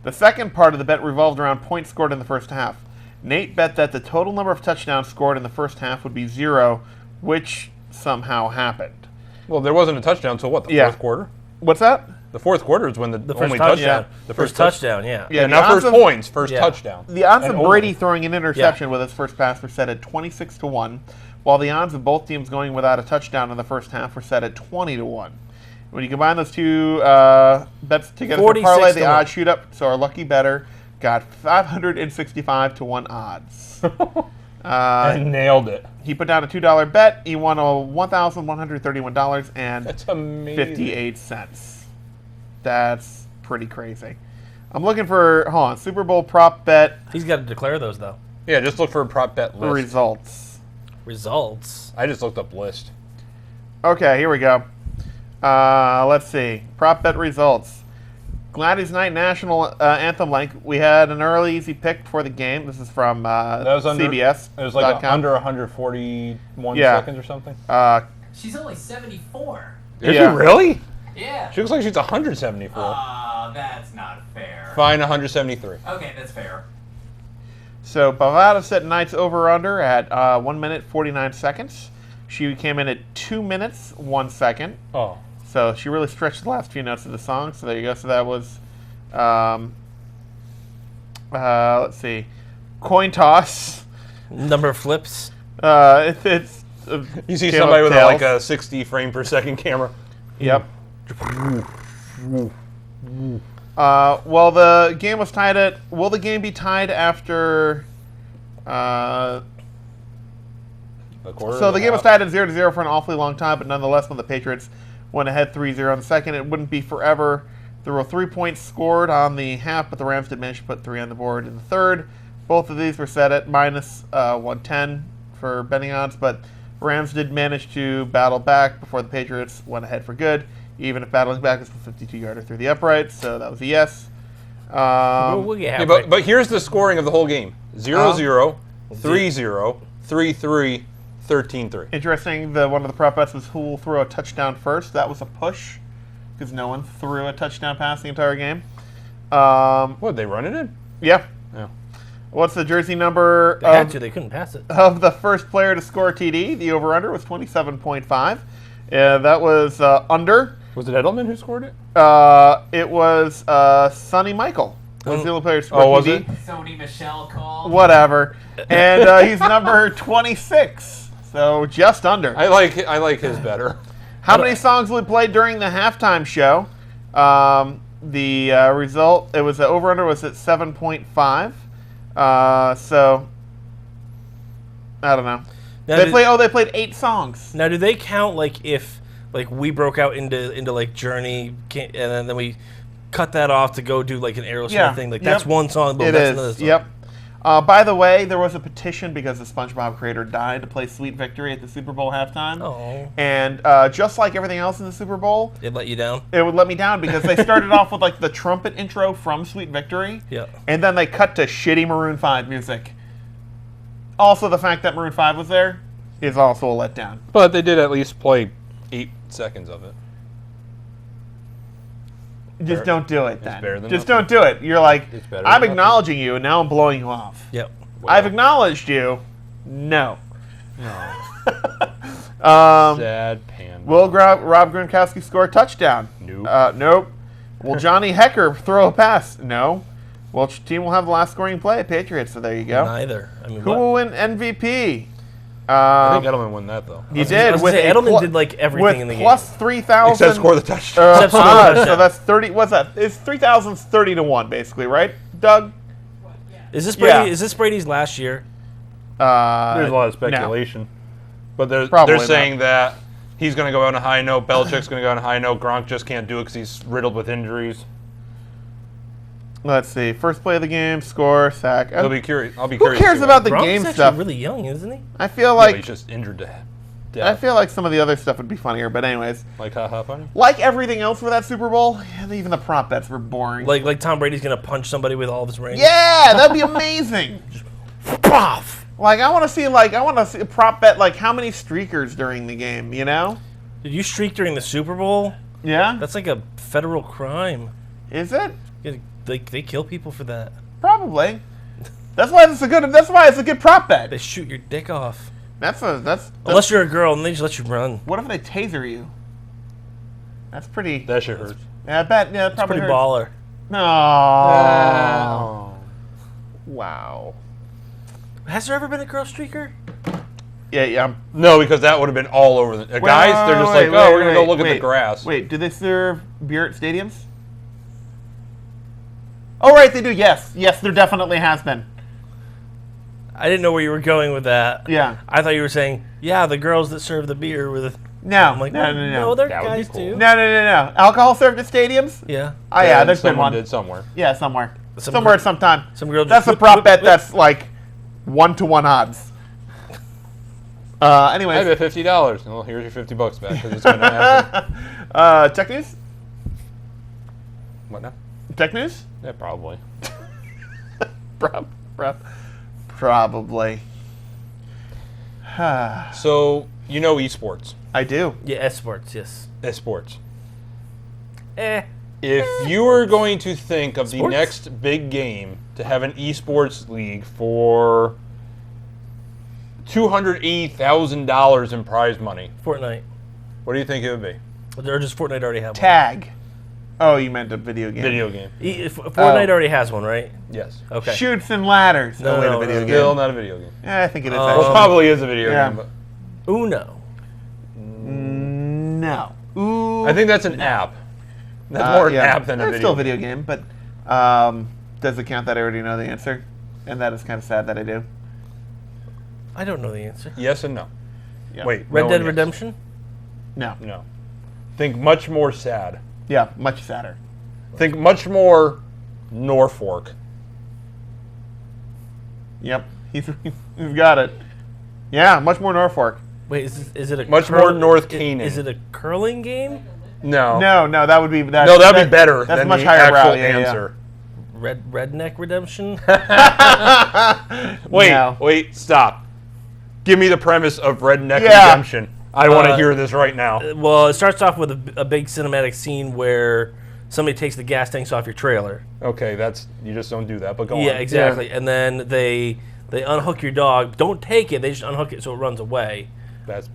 The second part of the bet revolved around points scored in the first half. Nate bet that the total number of touchdowns scored in the first half would be 0, which somehow happened. Well, there wasn't a touchdown until what, the Yeah. fourth quarter? What's that? The fourth quarter is when the The first only touchdown. touchdown. Yeah. The first touch- touchdown. Yeah. Yeah, not the first odds of- points, first Yeah. touchdown. The odds And of only. Brady throwing an interception with his first pass were set at 26 to 1, while the odds of both teams going without a touchdown in the first half were set at 20 to 1. When you combine those two bets together for 46 parlay, to the 1. odds shoot up, so our lucky bettor got 565 to 1 odds. And nailed it. He put down a $2 bet. He won $1,131 and That's amazing. 58 cents. That's pretty crazy. I'm looking for, hold on, Super Bowl prop bet He's got to declare those though. Yeah, just look for a prop bet list. results. Results. I just looked up list. Okay, here we go. Let's see. Prop bet results. Gladys Knight National Anthem link. We had an early easy pick before the game. This is from That was under, CBS. It was like under 141 Yeah. seconds or something. She's only 74. Is Yeah. she really? Yeah. She looks like she's 174. That's not fair. Fine, 173. Okay, that's fair. So Bovada set Knight's over-under at 1 minute 49 seconds. She came in at 2 minutes 1 second. Oh. So she really stretched the last few notes of the song. So there you go. So that was, let's see, coin toss. Number of flips. It's You see Game somebody of with Tails. like a 60 frame per second camera. Yep. Well, the game was tied at. Will the game be tied after? A quarter So and the a game was half. tied at 0-0 for an awfully long time, but nonetheless, when the Patriots went ahead 3-0 in the second, it wouldn't be forever. There were 3 points scored on the half, but the Rams did manage to put 3 on the board in the third. Both of these were set at minus 110 for betting odds, but Rams did manage to battle back before the Patriots went ahead for good, even if battling back is the 52-yarder through the uprights, so that was a yes. We'll get Yeah, halfway. but here's the scoring of the whole game: 0-0, 3-0, 3-3, 13-3. Interesting, one of the prop bets was who will throw a touchdown first. That was a push, because no one threw a touchdown pass the entire game. What, they run it in? Yeah. Yeah. What's the jersey number They had to. They couldn't pass it. of the first player to score a TD? The over-under was 27.5. That was under. Was it Edelman who scored it? It was Sonny Michael. Was the only player to score Oh, was TD. it? Sony Michelle called. Whatever. And he's number 26. So just under. I like his better. How many songs we played during the halftime show? The result, it was the over-under was at 7.5. So I don't know. Now, They played 8 songs. Now, do they count like if like we broke out into like Journey, and then we cut that off to go do like an Aerosmith thing? Like that's Yep. one song, but It that's is. another song. Yep. By the way, there was a petition because the SpongeBob creator died to play "Sweet Victory" at the Super Bowl halftime. Oh, And just like everything else in the Super Bowl, it let you down. it would let me down because they started off with like the trumpet intro from "Sweet Victory," Yeah. and then they cut to shitty Maroon 5 music. Also, the fact that Maroon 5 was there is also a letdown. But they did at least play 8 seconds of it. Just don't do it then. better than Just nothing. don't do it. You're like, It's better I'm than acknowledging you, and now I'm blowing you off. Yep. I've acknowledged you. No. Sad pan. Will Rob Gronkowski score a touchdown? Nope. Nope. Will Johnny Hecker throw a pass? No. Which team will have the last scoring play? Patriots. So there you go. Neither. I mean, Who what? will win MVP? I think Edelman won that though. He I was did. gonna With say, a Edelman did, like, everything with in the game. plus 3,000. Except score the touchdown. Except score the odds, so touchdown. that's 30. What's that? It's 3,000's 30 to 1, basically, right, Doug? Is this Brady? Yeah. Is this Brady's last year? There's a lot of no. speculation. But they're Probably saying that he's going to go on a high note. Belichick's going to go on a high note. Gronk just can't do it because he's riddled with injuries. Let's see. First play of the game, score, sack. I'll be curious. Who to cares see about the Gronk's game actually stuff? really young, isn't he? I feel like like he's just injured to I death. feel like some of the other stuff would be funnier, but anyways, Like haha funny. like everything else for that Super Bowl, even the prop bets were boring. Like Tom Brady's gonna punch somebody with all of his rings. Yeah, that'd be amazing. Poff! Like I want to see a prop bet like how many streakers during the game, you know? Did you streak during the Super Bowl? Yeah. That's like a federal crime. Is it? They kill people for that. Probably. That's why it's a good prop They bet. shoot your dick off. That's Unless you're a girl and they just let you run. what if they taser you? That's pretty. That shit hurts. Yeah, I bet. Yeah, that probably Pretty hurts. baller. No. Oh. Wow. Has there ever been a girl streaker? Yeah. No, because that would have been all over the guys. They're just wait, like, oh, we're wait, gonna go look at wait. the grass. Wait, do they serve beer at stadiums? Oh, right, they do. Yes, there definitely has been. I didn't know where you were going with that. Yeah. I thought you were saying, yeah, the girls that serve the beer with. No, I'm like, no. they're That would be guys cool. too. No. Alcohol served at stadiums? Yeah. Oh, yeah, And there's been someone one. did somewhere. Yeah, somewhere. Some Somewhere girl- at some time. Some girl just That's a whip, prop whip, bet whip. that's like 1-to-1 odds. I Anyways. bet $50. Well, here's your $50 back because it's gonna happen. Tech news? What now? Tech news? Yeah, probably. Probably. So you know esports. I do. Yeah, esports. Yes. Esports. Eh. If you were going to think of the Sports? next big game to have an esports league for $280,000 in prize money, Fortnite. what do you think it would be? Or does Fortnite already have one? Tag. Oh, you meant a video game. Video game. Fortnite already has one, right? Yes. Okay. Shoots and ladders. No, wait, no, a video no. game. Still not a video game. Yeah, I think it is. Well, actually. probably is a video Yeah. game, but Uno. No. Ooh. I think that's an app. That's more an app than a It's video still a game. video game, but does it count that I already know the answer? And that is kind of sad that I do. I don't know the answer. Yes and no. Yeah. Wait. Red no Dead and yes. Redemption? No. No. Think much more sad. Yeah, much sadder. Think much more Norfolk. Yep. He's got it. Yeah, much more Norfolk. Wait, is it a Much more North Canaan. Is it a curling game? No. No, that would be that. No, that'd be better That's than much the higher actual brow. Yeah, answer. Redneck Redemption? Wait, No. wait, stop. Give me the premise of Redneck Yeah. Redemption. I want to hear this right now. Well, it starts off with a big cinematic scene where somebody takes the gas tanks off your trailer. Okay, that's you just don't do that, but go on. Yeah, exactly. And then they unhook your dog. Don't take it. They just unhook it so it runs away. That's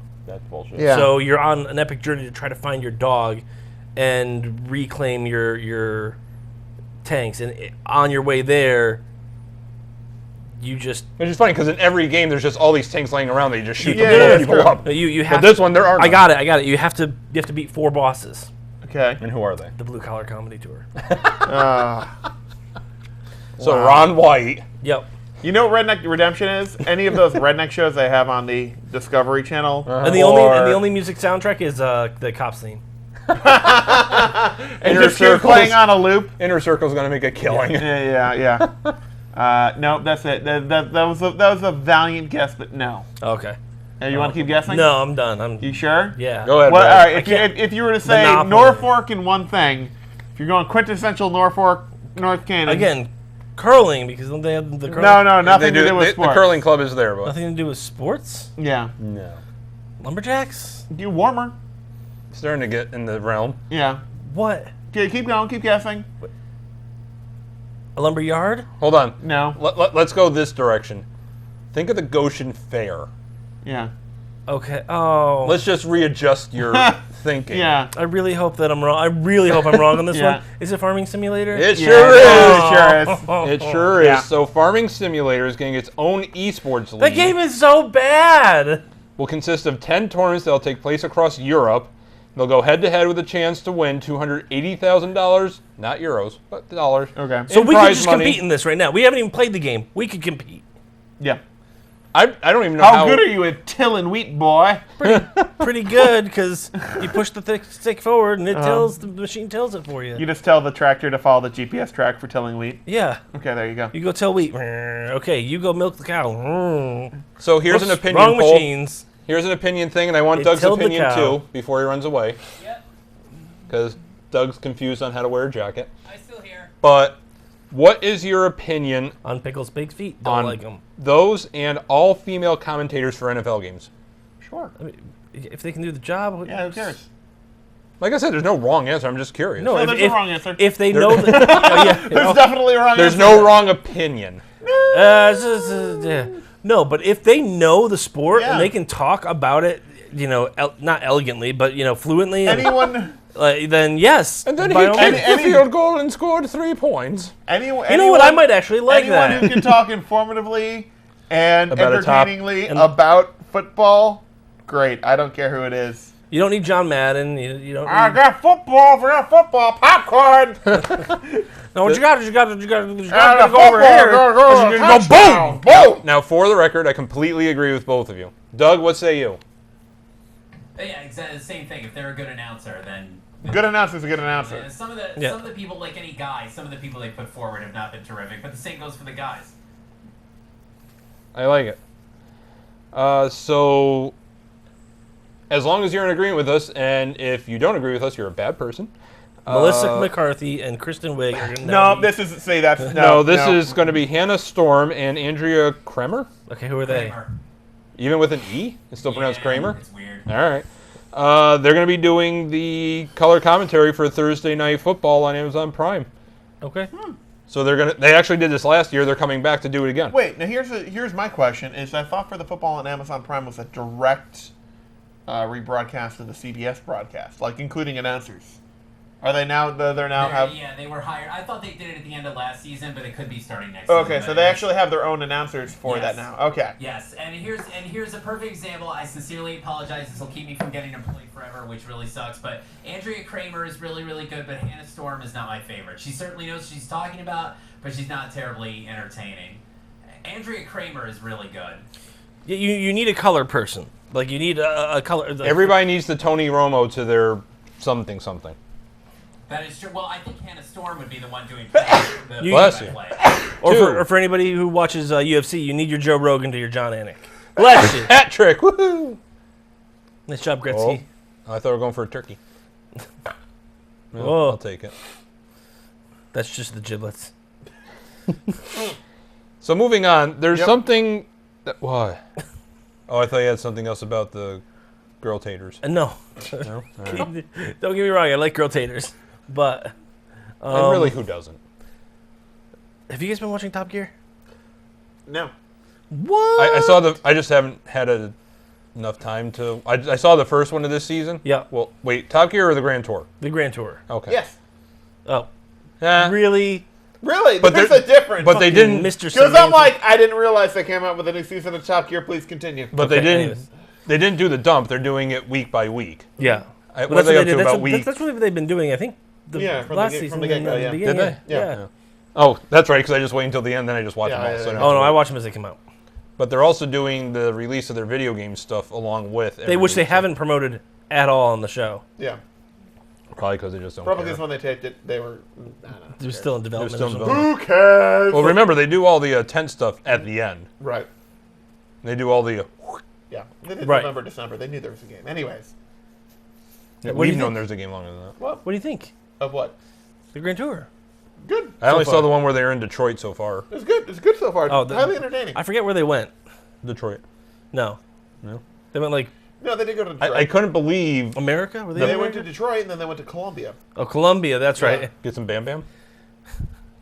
bullshit. Yeah. So you're on an epic journey to try to find your dog and reclaim your tanks. And on your way there, you just Which is funny because in every game there's just all these tanks laying around that you just shoot Yeah, to blow that's people true. up. you have. But this one there are. I got it. You have to beat 4 bosses. Okay. And who are they? The Blue Collar Comedy Tour. So Ron White. Yep. You know what Redneck Redemption is? Any of those redneck shows they have on the Discovery Channel? And the only music soundtrack is the cop scene. And Inner just keep Circles. playing on a loop. Inner Circle's gonna make a killing. Yeah. No, that's it. That was a valiant guess, but no. Okay. You want to keep guessing? No, I'm done. You sure? Yeah. Go ahead. Well, all Brad. right. If you were to say Monopoly. Norfolk in one thing, if you're going quintessential Norfolk, North Canaan. Again, curling because don't they have the curling? No, nothing to do with the sports. curling club is there, but Nothing to do with sports. Yeah. no. Lumberjacks. You warmer. Starting to get in the realm. Yeah. What? Okay, keep going. Keep guessing. A lumber yard? Hold on. No. Let's go this direction. Think of the Goshen Fair. Yeah. Okay. Oh. Let's just readjust your thinking. Yeah. I really hope that I'm wrong. I really hope I'm wrong on this Yeah. one. Is it Farming Simulator? It Yeah, sure is. it sure is. It sure Yeah. is. So Farming Simulator is getting its own esports league. That game is so bad. Will consist of 10 tournaments that will take place across Europe. They'll go head-to-head with a chance to win $280,000, not euros, but dollars. Okay. So in we could prize just money. compete in this right now. We haven't even played the game. We could compete. Yeah. I don't even know How good are you at tilling wheat, boy? Pretty good because you push the stick forward and it the machine tills it for you. You just tell the tractor to follow the GPS track for tilling wheat. Yeah. Okay, there you go. You go till wheat. Okay, you go milk the cow. So here's an Whoops, opinion wrong poll. machines. Here's an opinion thing, and I want It Doug's tilled the opinion cow. too before he runs away. Yep, Because Doug's confused on how to wear a jacket. I still hear. But what is your opinion On Pickle's big feet. Don't on like them. those and all female commentators for NFL games? Sure. I mean, if they can do the job. Yeah, who cares? Like I said, there's no wrong answer. I'm just curious. No, No, if, there's if, a wrong answer. if they know that. Oh, yeah. There's definitely a wrong There's answer. no wrong opinion. Yeah. No, but if they know the sport Yeah. and they can talk about it, not elegantly, but fluently, and, Anyone, then yes. And then he by all kicked means. the field goal and scored 3 points. You know what? I might actually like anyone that. who can talk informatively and About a top- entertainingly about football, great. I don't care who it is. You don't need John Madden. You don't. I Need, got football popcorn. no, what you got? You got to go over Football, here. go, You're gonna go touchdown, boom. boom. Now, for the record, I completely agree with both of you. Doug, what say you? Yeah, exactly the same thing. If they're a good announcer, then Good announcer's a good announcer. yeah, some of the people, like any guy, some of the people they put forward have not been terrific. But the same goes for the guys. I like it. So, as long as you're in agreement with us, and if you don't agree with us, you're a bad person. Melissa McCarthy and Kristen Wiig are going to No, this is see that's No, this is going to be Hannah Storm and Andrea Kremer. Okay, who are they? Kramer. Even with an E? It's still pronounced Yeah, Kramer? It's weird. All right. They're going to be doing the color commentary for Thursday Night Football on Amazon Prime. Okay. So they actually did this last year. They're coming back to do it again. Wait, now here's my question: is I thought for the football on Amazon Prime was a direct rebroadcast of the CBS broadcast, like including announcers. Are they now? They're now have. Yeah, they were hired. I thought they did it at the end of last season, but it could be starting next Okay, season. so they actually have their own announcers for Yes. that now. Okay. Yes, and here's a perfect example. I sincerely apologize. This will keep me from getting employed forever, which really sucks. But Andrea Kramer is really, really good, but Hannah Storm is not my favorite. She certainly knows what she's talking about, but she's not terribly entertaining. Andrea Kramer is really good. You need a color person. Like, you need a color. Everybody needs the Tony Romo to their something. That is true. Well, I think Hannah Storm would be the one doing the Bless you. play. Or for anybody who watches UFC, you need your Joe Rogan to your John Anik. Bless you. Hat trick. Woohoo! Nice job, Gretzky. Oh, I thought we were going for a turkey. Well, Whoa. I'll take it. That's just the giblets. So moving on, there's Yep. something. Why? Oh, I thought you had something else about the girl taters. No. No? All right. Don't get me wrong, I like girl taters. But And really, who doesn't? have you guys been watching Top Gear? No. What? I saw I just haven't had enough time to. I saw the first one of this season. Yeah. Well, wait, Top Gear or the Grand Tour? The Grand Tour. Okay. Yes. Oh. Yeah. Really? Really? But There's they're- a difference. But they didn't. Mr. Because I'm Semantic. like, I didn't realize they came out with a new season of Top Gear. Please continue. But they Okay, didn't. anyways. They didn't do the dump. They're doing it week by week. Yeah. What Well, are they up to did. about week? That's what they've been doing, I think. Yeah, from the last get- season from the get-go, and yeah. beginning. Did they? Yeah. Oh, that's right. Because I just wait until the end, then I just watch Yeah, them all. yeah, so I yeah. don't Oh, have no, to I wait. watch them as they come out. But they're also doing the release of their video game stuff along with. Which they everything, so- haven't promoted at all on the show. Yeah. Probably because they just don't Probably care. because when they taped it, they were. I don't know. They're still in development. still in or something. development. Who cares? Well, remember they do all the tent stuff at the end. Right. They do all the. Yeah. They did Right. November, December. They knew there was a game. Anyways. Yeah, What do we've you known think? there's a game longer than that. What do you think? Of what? The Grand Tour. Good. I only so saw far. the one where they're in Detroit so far. It's good. It's good so far. Oh, Highly entertaining. I forget where they went. Detroit. No. No. They went like No, they did go to Detroit. I couldn't believe. America? Were they They in went to America? Detroit and then they went to Columbia. Oh, Columbia. That's right. Yeah. Get some Bam Bam.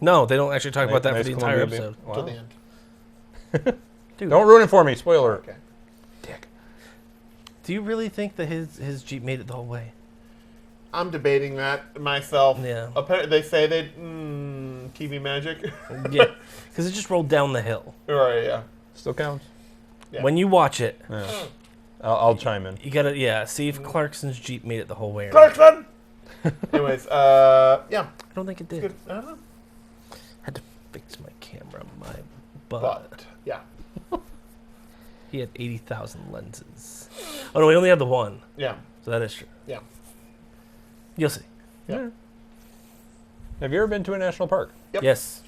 No, they don't actually talk about that Nice for the entire Columbia episode. Bam. Till Wow. the end. Dude, Don't ruin it for me. Spoiler. Okay. Dick. do you really think that his Jeep made it the whole way? I'm debating that myself. Yeah. They say they TV magic. Yeah, because it just rolled down the hill. Right. Yeah. Still counts. Yeah. When you watch it, Yeah. I'll chime in. you gotta see if Clarkson's Jeep made it the whole way. Or not. Clarkson. Anyways, yeah. I don't think it did. Good. I don't know. Had to fix my camera, my butt. But yeah. He had 80,000 lenses. Oh no, he only had the one, Yeah. so that is true. Yeah. You'll see. Yeah. Have you ever been to a national park? Yep. Yes.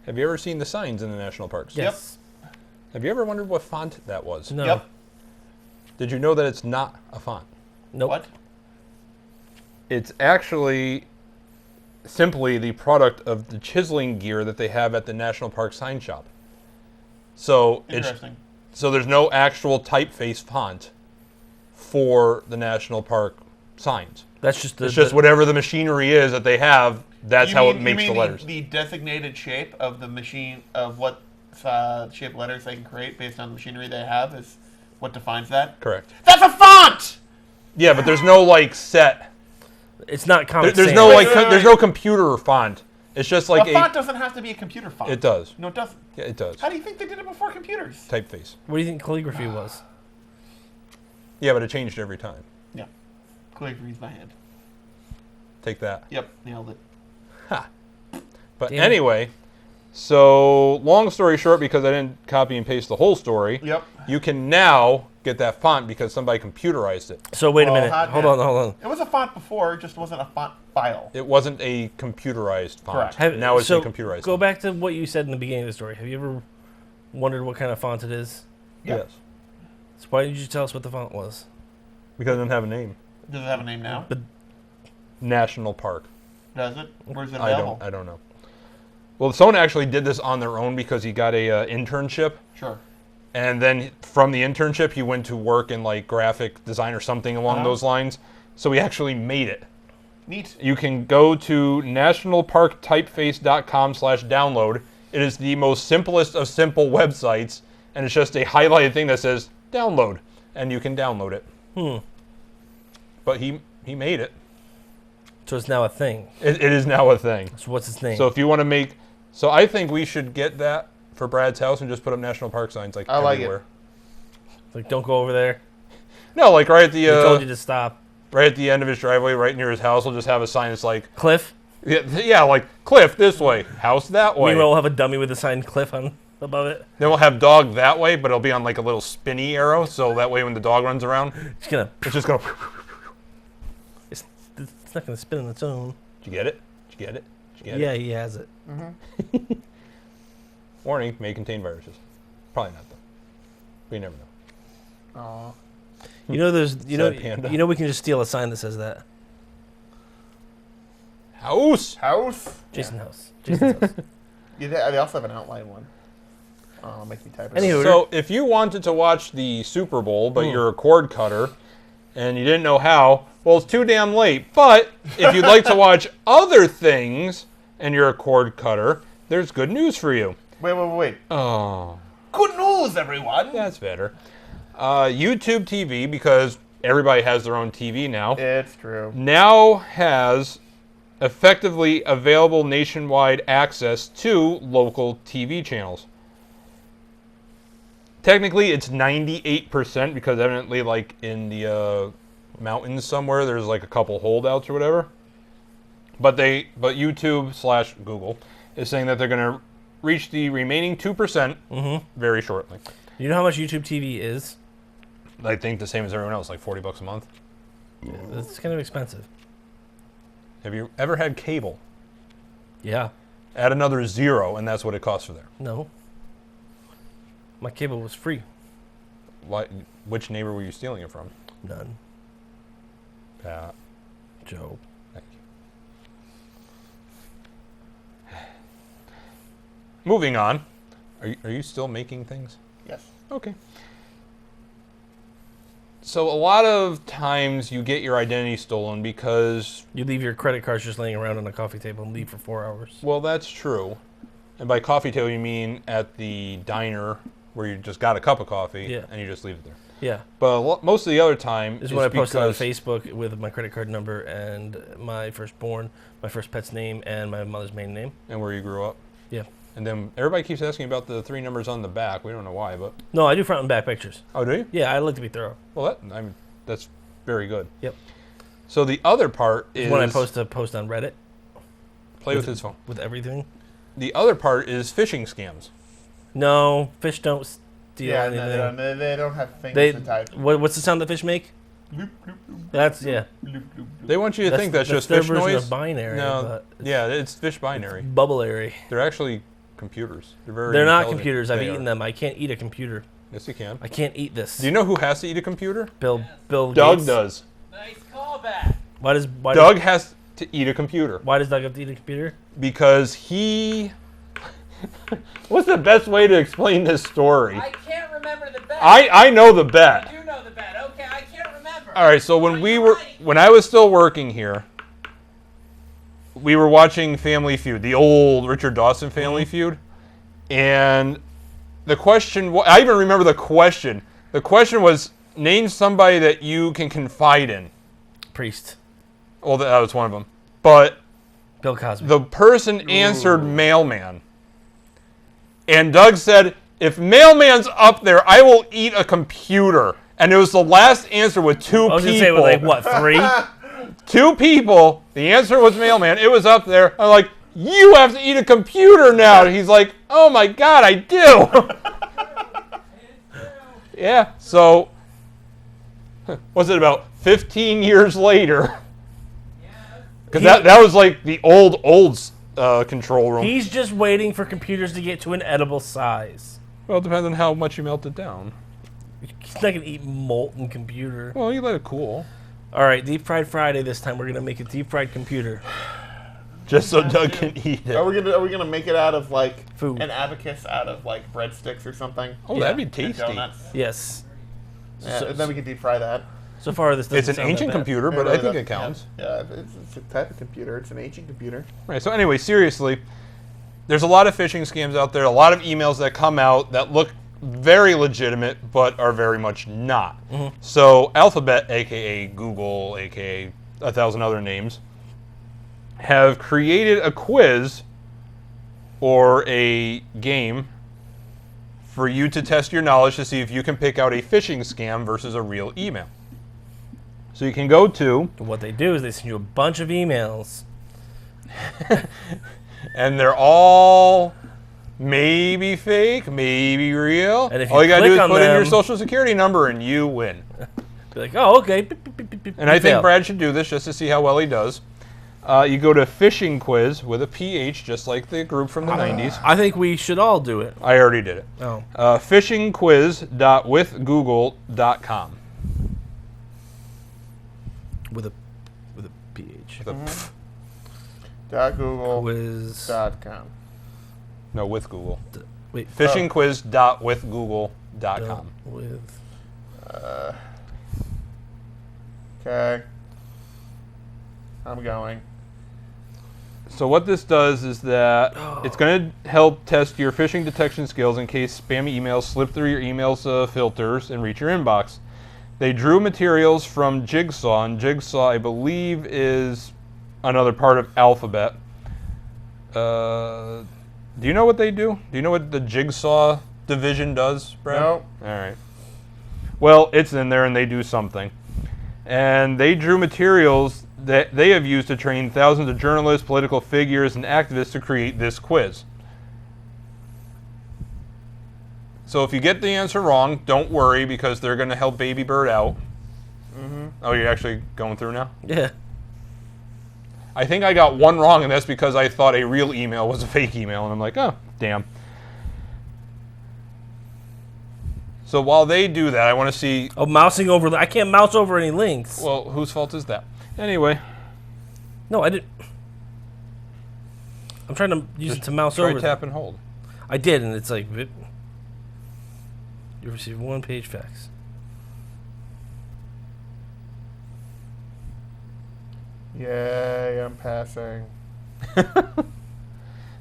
Have you ever seen the signs in the national parks? Yes. Have you ever wondered what font that was? No. Yep. Did you know that it's not a font? Nope. What? It's actually simply the product of the chiseling gear that they have at the National Park sign shop. So Interesting. so there's no actual typeface font for the National Park signs. That's just the. It's just whatever the machinery is that they have. That's how it makes the letters. The designated shape of the machine of what shape letters they can create based on the machinery they have is what defines that. Correct. That's a font. Yeah, but there's no like set. It's not Comic There's Sans. no like. wait, There's no computer font. It's just like A font doesn't have to be a computer font. It does. No, it doesn't. Yeah, it does. How do you think they did it before computers? Typeface. What do you think calligraphy was? Yeah, but it changed every time. Yeah. Calligraphy's by hand. Take that. Yep, nailed it. But Damn it. anyway, so long story short, because I didn't copy and paste the whole story, Yep. you can now get that font because somebody computerized it. So wait a Oh, minute. hot Hold damn. on. It was a font before, it just wasn't a font file. It wasn't a computerized font. Correct. Now it's so a computerized Go font. back to what you said in the beginning of the story. Have you ever wondered what kind of font it is? Yeah. Yes. So why did you tell us what the font was? Because it doesn't have a name. Does it have a name now? National Park. Does it? Where's it I available? don't know. Well, someone actually did this on their own because he got a internship, Sure. and then from the internship, he went to work in like graphic design or something along those lines. So he actually made it. Neat. You can go to nationalparktypeface.com/download. It is the most simplest of simple websites, and it's just a highlighted thing that says download, and you can download it. But he made it. So it's now a thing. It is now a thing. So what's its name? So if you want to make, so I think we should get that for Brad's house and just put up national park signs like I like everywhere. Like, don't go over there. No, like right at the They told you to stop. right at the end of his driveway, right near his house, we'll just have a sign that's like, Cliff. yeah, like Cliff this way, house that way. Meanwhile, we'll have a dummy with a sign Cliff on above it. Then we'll have dog that way, but it'll be on like a little spinny arrow, so that way when the dog runs around, It's gonna. it's just gonna. It's not gonna spin on its own. Did you get it? Did you get it? Did you get Yeah, it? he has it. Warning: may contain viruses. Probably not though. We never know. Aw. You know, there's. You know. Sad panda. You know, we can just steal a sign that says that. House. House. Jason's house. Jason's house. They also have an outline one. Oh, make me type it. Anywho. So if you wanted to watch the Super Bowl, but you're a cord cutter, and you didn't know how, well, it's too damn late. But if you'd like to watch other things, and you're a cord cutter, there's good news for you. Wait. Oh. Good news, everyone. That's better. YouTube TV, because everybody has their own TV now, It's true. now has effectively available nationwide access to local TV channels. Technically, it's 98% because evidently, like in the mountains somewhere, there's like a couple holdouts or whatever. But YouTube/Google is saying that they're going to reach the remaining 2% very shortly. You know how much YouTube TV is? I think the same as everyone else, like $40 a month. It's kind of expensive. Have you ever had cable? Yeah. Add another 0, and that's what it costs for there. No. My cable was free. Which neighbor were you stealing it from? None. Pat. Joe. Thank you. Moving on. Are you still making things? Yes. Okay. So a lot of times you get your identity stolen because, You leave your credit cards just laying around on a coffee table and leave for 4 hours. well, that's true. And by coffee table, you mean at the diner where you just got a cup of coffee Yeah. and you just leave it there. Yeah. But most of the other time, This is it's when I posted on because- Facebook with my credit card number and my firstborn, my first pet's name, and my mother's maiden name. and where you grew up. Yeah. And then everybody keeps asking about the 3 numbers on the back. We don't know why, but No, I do front and back pictures. oh, do you? Yeah, I like to be thorough. Well, that's very good. Yep. So the other part is When I post a post on Reddit play with his phone. with everything. The other part is phishing scams. No, fish don't steal Yeah, anything. no, they don't have things They, to type. what's the sound that fish make? That's, yeah. They want you to think that's just their fish version noise. of binary. No, but it's yeah, it's fish binary. bubbleary. They're actually computers. They're They're not intelligent. computers. I've They eaten are. them. I can't eat a computer. Yes, you can. I can't eat this. Do you know who has to eat a computer? Bill Doug Gates? does. Nice callback. Why does Doug has to eat a computer Why does Doug have to eat a computer? because he. What's the best way to explain this story? I can't remember the bet. I know the bet. I do know the bet. Okay, I can't remember. All right, so when I was still working here, we were watching Family Feud, the old Richard Dawson Family Feud, and the question, I even remember the question. The question was, name somebody that you can confide in. Priest. Well, that was one of them. But Bill Cosby. the person answered mailman. And Doug said, if mailman's up there, I will eat a computer. And it was the last answer with 2 I was people. gonna say, like, what, 3? 2 people. The answer was mailman. It was up there. I'm like, you have to eat a computer now. And he's like, oh my God, I do. Yeah, so, was it about 15 years later? Because that was like the old control room. He's just waiting for computers to get to an edible size. Well, it depends on how much you melt it down. He's not gonna eat molten computer. Well, you let it cool. All right, deep fried Friday this time. We're gonna make a deep fried computer. just so Doug can eat it. Are we gonna make it out of like Food. an abacus out of like breadsticks or something? Oh, that'd be And tasty. donuts. Yes. Yeah, and then we can deep fry that. So far, this doesn't It's an sound that ancient bad. computer, but really I think does, it counts. Yeah, it's a type of computer. It's an ancient computer. Right. So anyway, seriously, there's a lot of phishing scams out there. A lot of emails that come out that look very legitimate, but are very much not. So Alphabet, aka Google, aka 1,000 other names, have created a quiz or a game for you to test your knowledge to see if you can pick out a phishing scam versus a real email. So you can go to, What they do is they send you a bunch of emails. and they're all maybe fake, maybe real. And if All you you gotta do click is on put in your them- social security number and you win. Be like, oh, okay. Beep, beep, beep, beep, beep, And I you think failed. Brad should do this just to see how well he does. You go to Phishing Quiz with a PH, just like the group from the 90s. I think we should all do it. I already did it. Oh. Phishingquiz.withgoogle.com. With a PH. The pff, Quiz. .google.com. no, with Google. Wait. Phishingquiz.withgoogle.com. With. Okay. I'm going. So what this does is that it's going to help test your phishing detection skills in case spammy emails slip through your email's filters and reach your inbox. They drew materials from Jigsaw, and Jigsaw, I believe, is another part of Alphabet. Do you know what they do? Do you know what the Jigsaw division does, Brad? No. All right. Well, it's in there, and they do something. And they drew materials that they have used to train thousands of journalists, political figures, and activists to create this quiz. So if you get the answer wrong, don't worry, because they're going to help Baby Bird out. Oh, you're actually going through now? Yeah. I think I got one wrong, and that's because I thought a real email was a fake email, and I'm like, oh, damn. So while they do that, I want to see, Oh, mousing over. I can't mouse over any links. well, whose fault is that? Anyway, No, I didn't. I'm trying to use it to mouse try over. tap and hold. I did, and it's like. You received one page fax. Yay, I'm passing.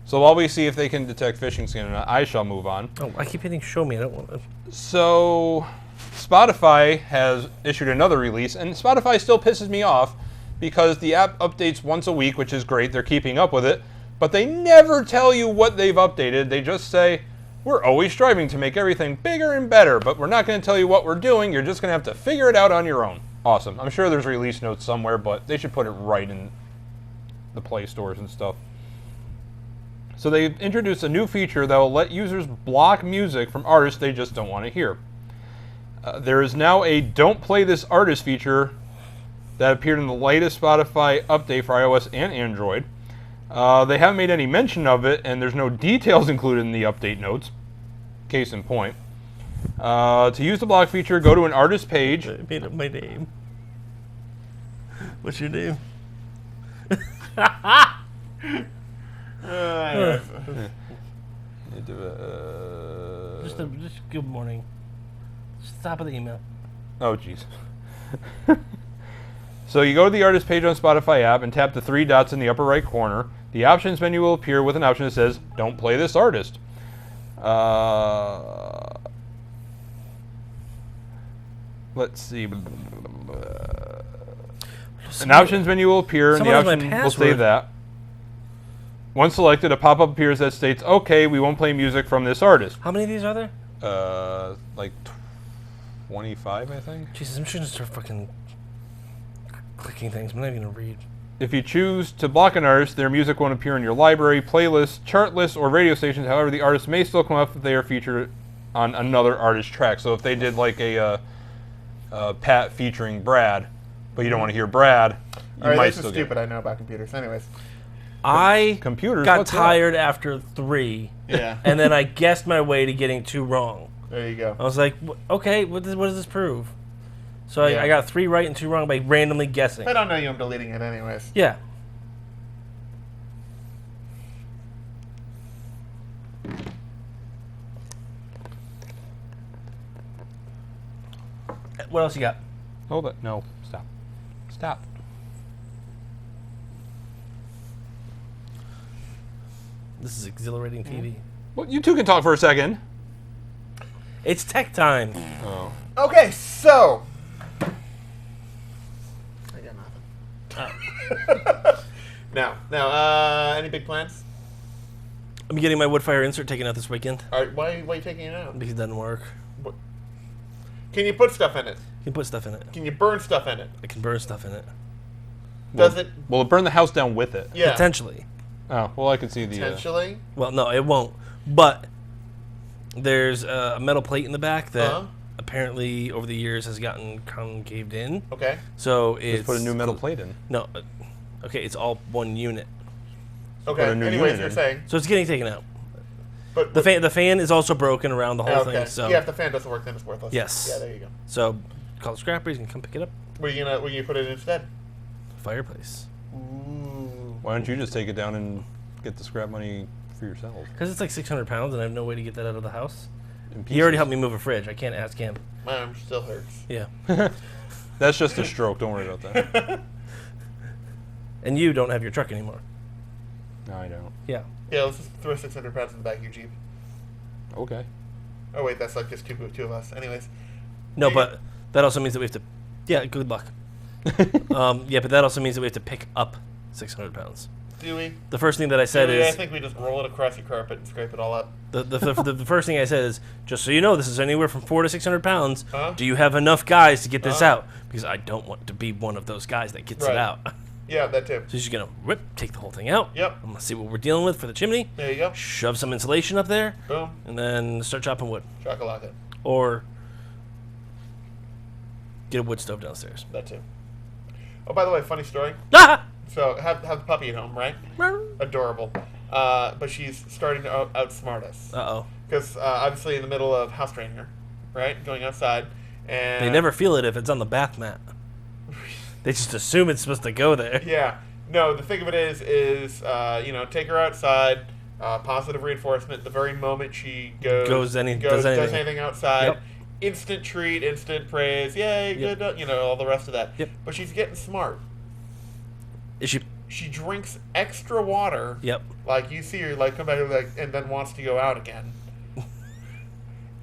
So while we see if they can detect phishing scam or not, I shall move on. Oh, I keep hitting show me. I don't want to. So Spotify has issued another release, and Spotify still pisses me off because the app updates once a week, which is great. They're keeping up with it, but they never tell you what they've updated. They just say, we're always striving to make everything bigger and better, but we're not going to tell you what we're doing. You're just going to have to figure it out on your own. Awesome. I'm sure there's release notes somewhere, but they should put it right in the Play stores and stuff. So they've introduced a new feature that will let users block music from artists they just don't want to hear. There is now a Don't Play This Artist feature that appeared in the latest Spotify update for iOS and Android. They haven't made any mention of it, and there's no details included in the update notes. Case in point. To use the block feature, go to an artist page. I made up my name. What's your name? Just good morning. Just top of the email. Oh, jeez. So you go to the artist page on Spotify app and tap the three dots in the upper right corner. The options menu will appear with an option that says, don't play this artist. Let's see. An options menu will appear and the Someone has my option will say password. that. Once selected, a pop-up appears that states, okay, we won't play music from this artist. How many of these are there? Like 25, I think. Jesus, I'm just gonna start fucking clicking things. I'm not even gonna read. If you choose to block an artist, their music won't appear in your library, playlist, chart lists, or radio stations. However, the artist may still come up if they are featured on another artist track. So if they did like a Pat featuring Brad, but you don't want to hear Brad, you All right, might this is still stupid. I know about computers. Anyways. I computers. got what's that? tired after 3, Yeah. and then I guessed my way to getting 2 wrong. There you go. I was like, okay, what does this prove? So Yeah. I got 3 right and 2 wrong by randomly guessing. If I don't know you, I'm deleting it anyways. Yeah. What else you got? Hold it. No. Stop. Stop. This is exhilarating TV. Well, you two can talk for a second. It's tech time. Oh. Okay, so. I got nothing. Now, any big plans? I'm getting my wood fire insert taken out this weekend All right, why are you taking it out? because it doesn't work. Can you put stuff in it? You can put stuff in it. Can you burn stuff in it? I can burn stuff in it. Does it? Will it burn the house down with it? Yeah. Potentially. Oh, well, I can see the... Potentially. Well, no, it won't. But there's a metal plate in the back that apparently over the years has gotten concaved in. Okay. So it's... Just put a new metal plate in. No. Okay, it's all one unit. Okay. Put a new Anyways, unit you're in. saying. So it's getting taken out. But The fan is also broken around the whole okay. thing. So Yeah, if the fan doesn't work, then it's worthless. Yes. Yeah, there you go. So call the scrappers and come pick it up. Where you put it in instead? Fireplace. Ooh. Why don't you just take it down and get the scrap money for yourselves? Because it's like 600 pounds and I have no way to get that out of the house. In He already pieces. helped me move a fridge. I can't ask him. My arm still hurts. Yeah. That's just a stroke. Don't worry about that. And you don't have your truck anymore. No, I don't. Yeah. Yeah, let's just throw 600 pounds in the back of your Jeep. Okay. Oh wait, that's like just two of us. Anyways. No, Yeah. but that also means that we have to... Yeah, good luck. Yeah, but that also means that we have to pick up 600 pounds. Do we? The first thing that I said I is... think we just roll it across your carpet and scrape it all up. The first thing I said is, just so you know, this is anywhere from 400 to 600 pounds. Uh-huh. Do you have enough guys to get this out? Because I don't want to be one of those guys that gets Right. it out. Yeah, that too. So she's gonna take the whole thing out. Yep. I'm gonna see what we're dealing with for the chimney. There you go. Shove some insulation up there, Boom. and then start chopping wood, Chocolate. or get a wood stove downstairs. That too. Oh, by the way, funny story. Ah! So have the puppy at home, right? Adorable. But she's starting to outsmart us. Uh-oh. Because obviously in the middle of house training her, right? Going outside. And They never feel it if it's on the bath mat. They just assume it's supposed to go there. Yeah. No, the thing of it is take her outside. Positive reinforcement. The very moment she does anything outside, Yep. instant treat, instant praise. Yay, Yep. good. All the rest of that. Yep. But she's getting smart. Is she? She drinks extra water. Yep. Like you see her come back and then wants to go out again.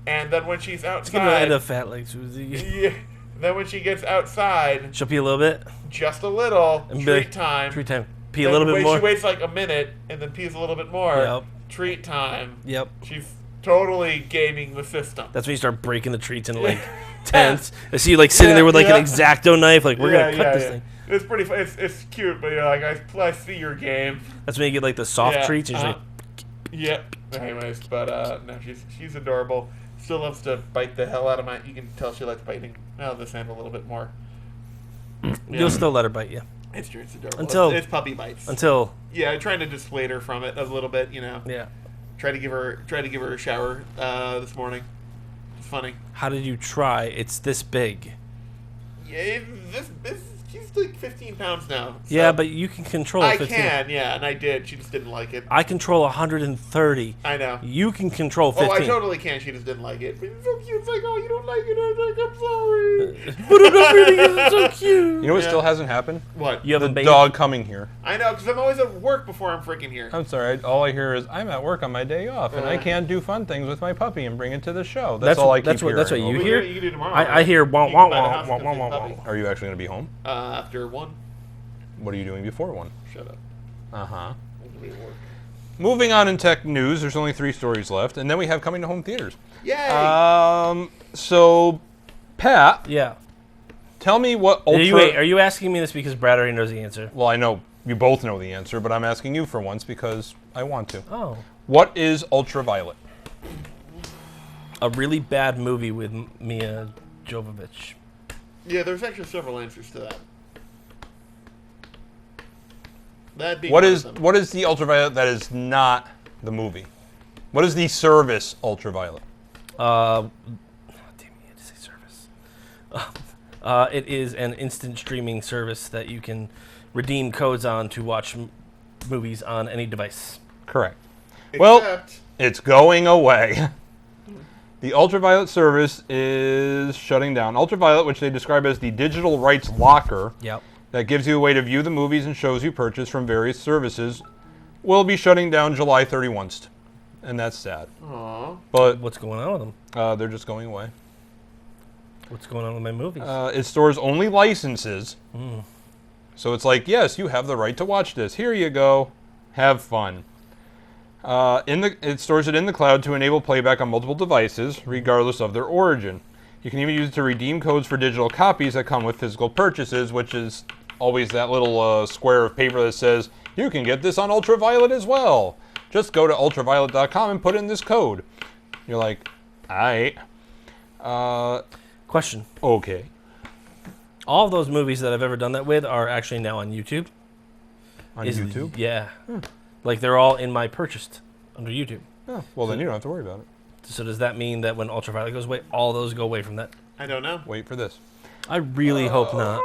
And then when she's Let's give her outside, a fat like Susie. yeah, then when she gets outside, She'll pee a little bit. just a little And be treat like, time. Treat time. Pee Then a little bit more. She waits like a minute and then pees a little bit more. Yep. Treat time. Yep. She's totally gaming the system. That's when you start breaking the treats into like tents. I see you like sitting there with like an X-Acto knife, like we're gonna cut this thing. It's pretty. It's cute, but you're like, I see your game. That's when you get like the soft Yeah, treats. And you're Yep. Anyways, but no, she's adorable. Still loves to bite the hell out of my. You can tell she likes biting this hand a little bit more. like, you'll still let her bite you It's true. It's adorable. Until- it's puppy bites. until Trying to dissuade her from it a little bit. yeah. Try to give her a shower this morning. It's funny. How did you try? It's this big. Yeah, she's like 15 pounds now. So Yeah, but you can control I 15. can, yeah, and I did. She just didn't like it. I control 130. I know. You can control 15. Oh, I totally can. She just didn't like it. But it's so cute. It's like, oh, you don't like it. I'm like, I'm sorry. But I'm not reading it. It's so cute. You know what Yeah. still hasn't happened? What? You have The a baby. dog coming here. I know, because I'm always at work before I'm freaking here. I'm sorry. All I hear is I'm at work on my day off, and I can't do fun things with my puppy and bring it to the show. That's all I keep that's what hearing. you over. hear. You can do tomorrow. I hear wah You wah can buy the wah house wah and wah come see the wah. puppy. Are you actually going to be home? After 1. What are you doing before one? Shut up. Uh-huh. I'm gonna be at work. Moving on in tech news, there's only 3 stories left, and then we have coming to home theaters. Yay! So, Pat, Yeah. tell me what ultra... Wait, are you asking me this because Brad already knows the answer? Well, I know you both know the answer, but I'm asking you for once because I want to. Oh. What is ultraviolet? A really bad movie with Mia Jovovich. Yeah, there's actually several answers to that. That'd be What one is of them. what is the ultraviolet that is not the movie? What is the service ultraviolet? Damn, you had to say service. It is an instant streaming service that you can redeem codes on to watch movies on any device. Correct. Well, Except, it's going away. The Ultraviolet service is shutting down. Ultraviolet, which they describe as the digital rights locker, Yep. that gives you a way to view the movies and shows you purchase from various services, will be shutting down July 31st. And that's sad. Aww. But What's going on with them? they're just going away. What's going on with my movies? It stores only licenses. So it's like, yes, you have the right to watch this. Here you go. Have fun. It stores it in the cloud to enable playback on multiple devices, regardless of their origin. You can even use it to redeem codes for digital copies that come with physical purchases, which is always that little square of paper that says, you can get this on Ultraviolet as well. Just go to ultraviolet.com and put in this code. You're like, aight. Question. Okay. All of those movies that I've ever done that with are actually now on YouTube. On YouTube? Yeah. Like they're all in my purchased under YouTube. Oh, well, then you don't have to worry about it. So does that mean that when Ultraviolet goes away, all those go away from that? I don't know. Wait for this. I really hope not.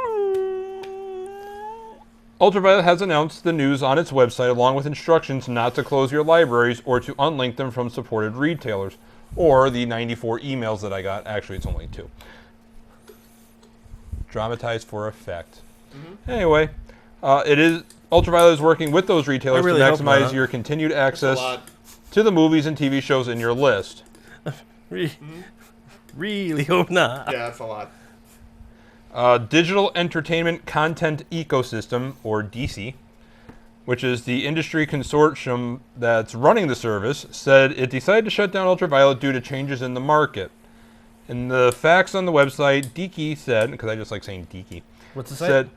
Ultraviolet has announced the news on its website along with instructions not to close your libraries or to unlink them from supported retailers, or the 94 emails that I got. Actually, it's only 2. Dramatized for effect. Anyway, Ultraviolet is working with those retailers really to hope maximize not. your continued That's a access lot. to the movies and TV shows in your list. Really hope not. Yeah, that's a lot. Digital Entertainment Content Ecosystem, or DC, which is the industry consortium that's running the service, said it decided to shut down Ultraviolet due to changes in the market. In the facts on the website, Diki said, because I just like saying Diki, What's the site? said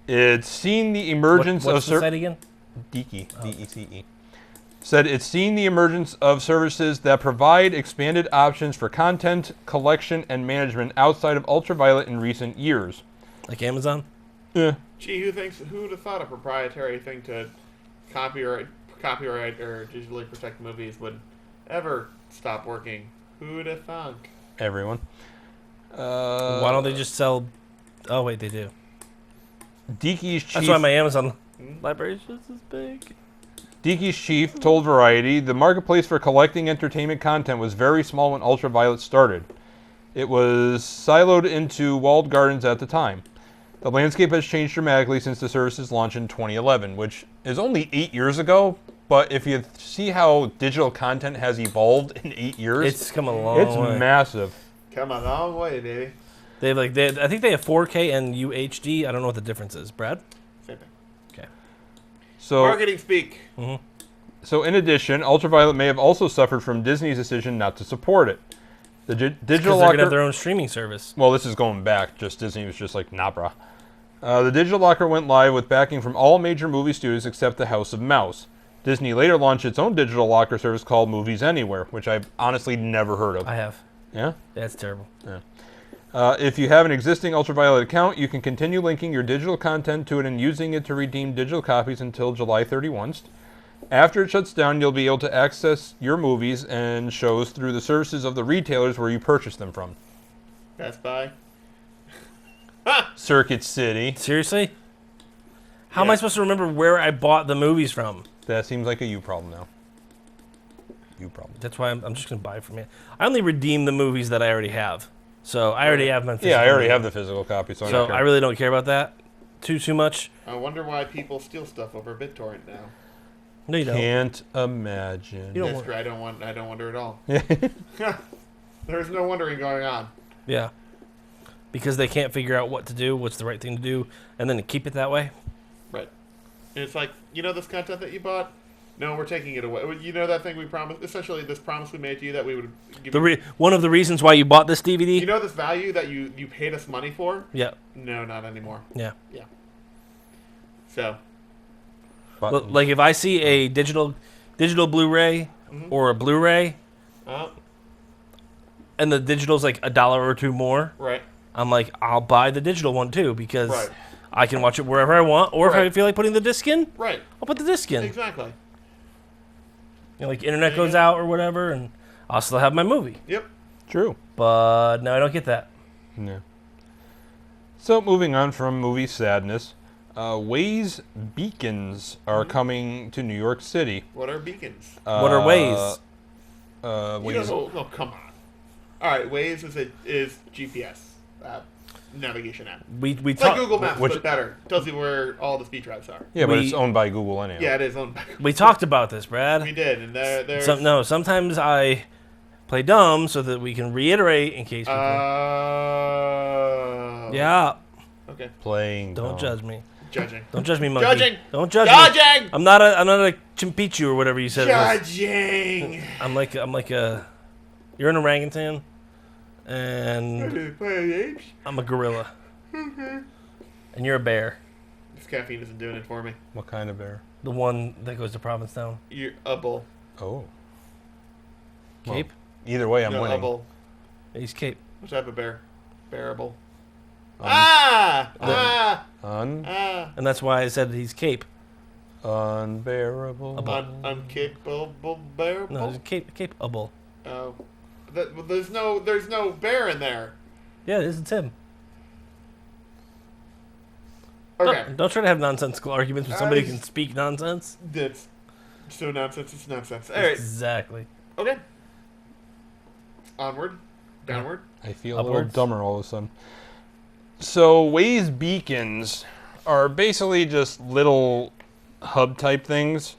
it's seen the emergence What's of the site again? Diki, D-E-C-E. Said it's seen the emergence of services that provide expanded options for content, collection, and management outside of Ultraviolet in recent years. Like Amazon? Yeah. Gee, who would have thought a proprietary thing to copyright or digitally protect movies would ever stop working? Who'd have thunk? Everyone. Why don't they just sell... Oh, wait, they do. Diki's chief... That's why my Amazon library is just as big. Diki's chief told Variety, the marketplace for collecting entertainment content was very small when Ultraviolet started. It was siloed into walled gardens at the time. The landscape has changed dramatically since the service's launch in 2011, which is only 8 years ago, but if you see how digital content has evolved in 8 years, It's come a long it's way. massive. Come a long way, baby. They have I think they have 4K and UHD. I don't know what the difference is. Brad? Same thing. Okay. So, Marketing speak. So in addition, Ultraviolet may have also suffered from Disney's decision not to support it. The digital Because they're locker... going to have their own streaming service. Well, this is going back. Just Disney was just like, nah, brah. The digital locker went live with backing from all major movie studios except the House of Mouse. Disney later launched its own digital locker service called Movies Anywhere, which I've honestly never heard of. I have. Yeah? That's terrible. If you have an existing Ultraviolet account, you can continue linking your digital content to it and using it to redeem digital copies until July 31st. After it shuts down, you'll be able to access your movies and shows through the services of the retailers where you purchase them from. Best Buy. Circuit City. Seriously? How am I supposed to remember where I bought the movies from? That seems like a you problem now. You problem. That's why I'm just going to buy from you. I only redeem the movies that I already have. So I already have my physical Yeah, I already movie. have the physical copy, so I So don't care. I really don't care about that too much. I wonder why people steal stuff over BitTorrent now. No, you don't. Can't imagine. You don't That's want- true. I don't wonder at all. Yeah. There's no wondering going on. Yeah. Because they can't figure out what to do, what's the right thing to do, and then to keep it that way. Right. And it's like, you know this content that you bought? No, we're taking it away. You know that thing we promised? Essentially, this promise we made to you that we would give you... One of the reasons why you bought this DVD? You know this value that you paid us money for? Yeah. No, not anymore. Yeah. Yeah. So, Well, like if I see a digital Blu-ray or a Blu-ray, and the digital's like $1 or $2 more, right. I'm like, I'll buy the digital one too because Right. I can watch it wherever I want, or if Right. I feel like putting the disc in, Right. I'll put the disc in. Exactly. You know, like internet goes out or whatever, and I'll still have my movie. Yep. True. But no, I don't get that. Yeah. So moving on from movie sadness, Waze beacons are coming to New York City. What are beacons? What are Waze? You don't Waze. know, oh, come on. All right, Waze is GPS navigation app. We It's like talked. Google Maps, which- but better. Tells you where all the speed traps are. Yeah, but We- it's owned by Google anyway. Yeah, it is owned by. We talked about this, Brad. We did, and there's. Sometimes I play dumb so that we can reiterate in case. People, yeah. Okay. Playing. Don't dumb. judge me. Judging. Don't judge me, monkey. Judging. Don't judge me. Judging. I'm not a chimpichu or whatever you said. it was. Judging. I'm like a. You're an orangutan, and I'm a gorilla, and you're a bear. This caffeine isn't doing it for me. What kind of bear? The one that goes to Provincetown. You're a bull. Oh. Cape. Either way, I'm No, a winning. bull. He's Cape. What type of bear? Bearable. Un- And that's why I said he's Cape. Unbearable. Uncapable bearable. No, he's Cape-able. Oh, there's no bear in there. Yeah, this is him. Okay, Don't try to have nonsensical arguments with somebody who can speak nonsense. that's so nonsense. It's nonsense. All right. Exactly. Okay. Onward, downward. I feel a little Upwards. dumber all of a sudden. So Waze beacons are basically just little hub type things,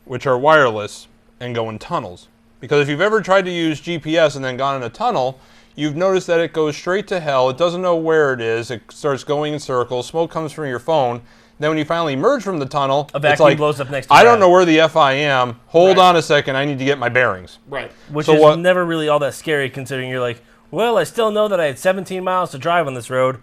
which are wireless and go in tunnels. Because if you've ever tried to use GPS and then gone in a tunnel, you've noticed that it goes straight to hell. It doesn't know where it is. It starts going in circles. Smoke comes from your phone. Then when you finally emerge from the tunnel, A it's vacuum like, blows up next to I your don't head. know where the F I am. Hold Right. on a second. I need to get my bearings. Right. Which So is what- never really all that scary considering you're like, well, I still know that I had 17 miles to drive on this road.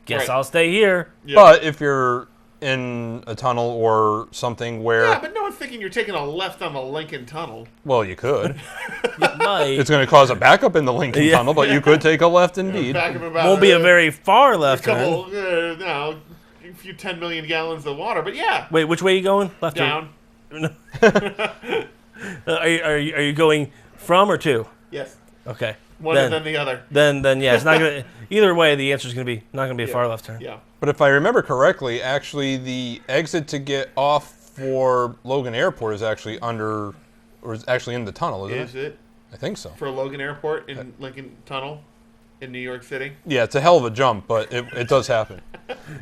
Guess Right. I'll stay here. Yeah. But if you're in a tunnel or something where, Yeah, but no one's thinking you're taking a left on the Lincoln Tunnel. well, you could. You might. It's going to cause a backup in the Lincoln Yeah. Tunnel, but you could take a left indeed. Back of about Won't be a very far left turn. couple, no, a few 10 million gallons of water. But yeah, Wait, which way are you going? Left down. or are you going from or to? Yes, Okay. one and then the other. Then yeah, it's not gonna. Either way, the answer is gonna be not gonna be a far left turn. Yeah. But if I remember correctly, actually the exit to get off for Logan Airport is actually under, or is actually in the tunnel, isn't Is it? it I think so. for Logan Airport in Lincoln Tunnel in New York City? Yeah, it's a hell of a jump, but it does happen.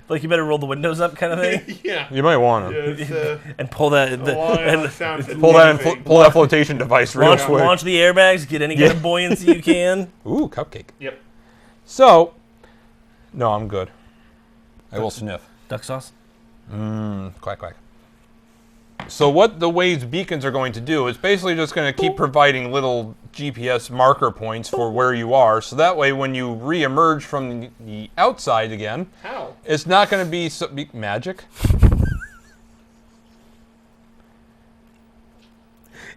Like you better roll the windows up, kind of thing, Yeah. You might want to It's, and pull that. it sounds pull that amazing. pull that flotation device real Launch, quick. launch the airbags. Get any kind of buoyancy you can. Ooh, cupcake. Yep. So, no, I'm good. I will sniff. Duck sauce. Quack, quack. So what the Waze beacons are going to do is basically just going to keep providing little GPS marker points for where you are. So that way when you re-emerge from the outside again, How? it's not going to be magic.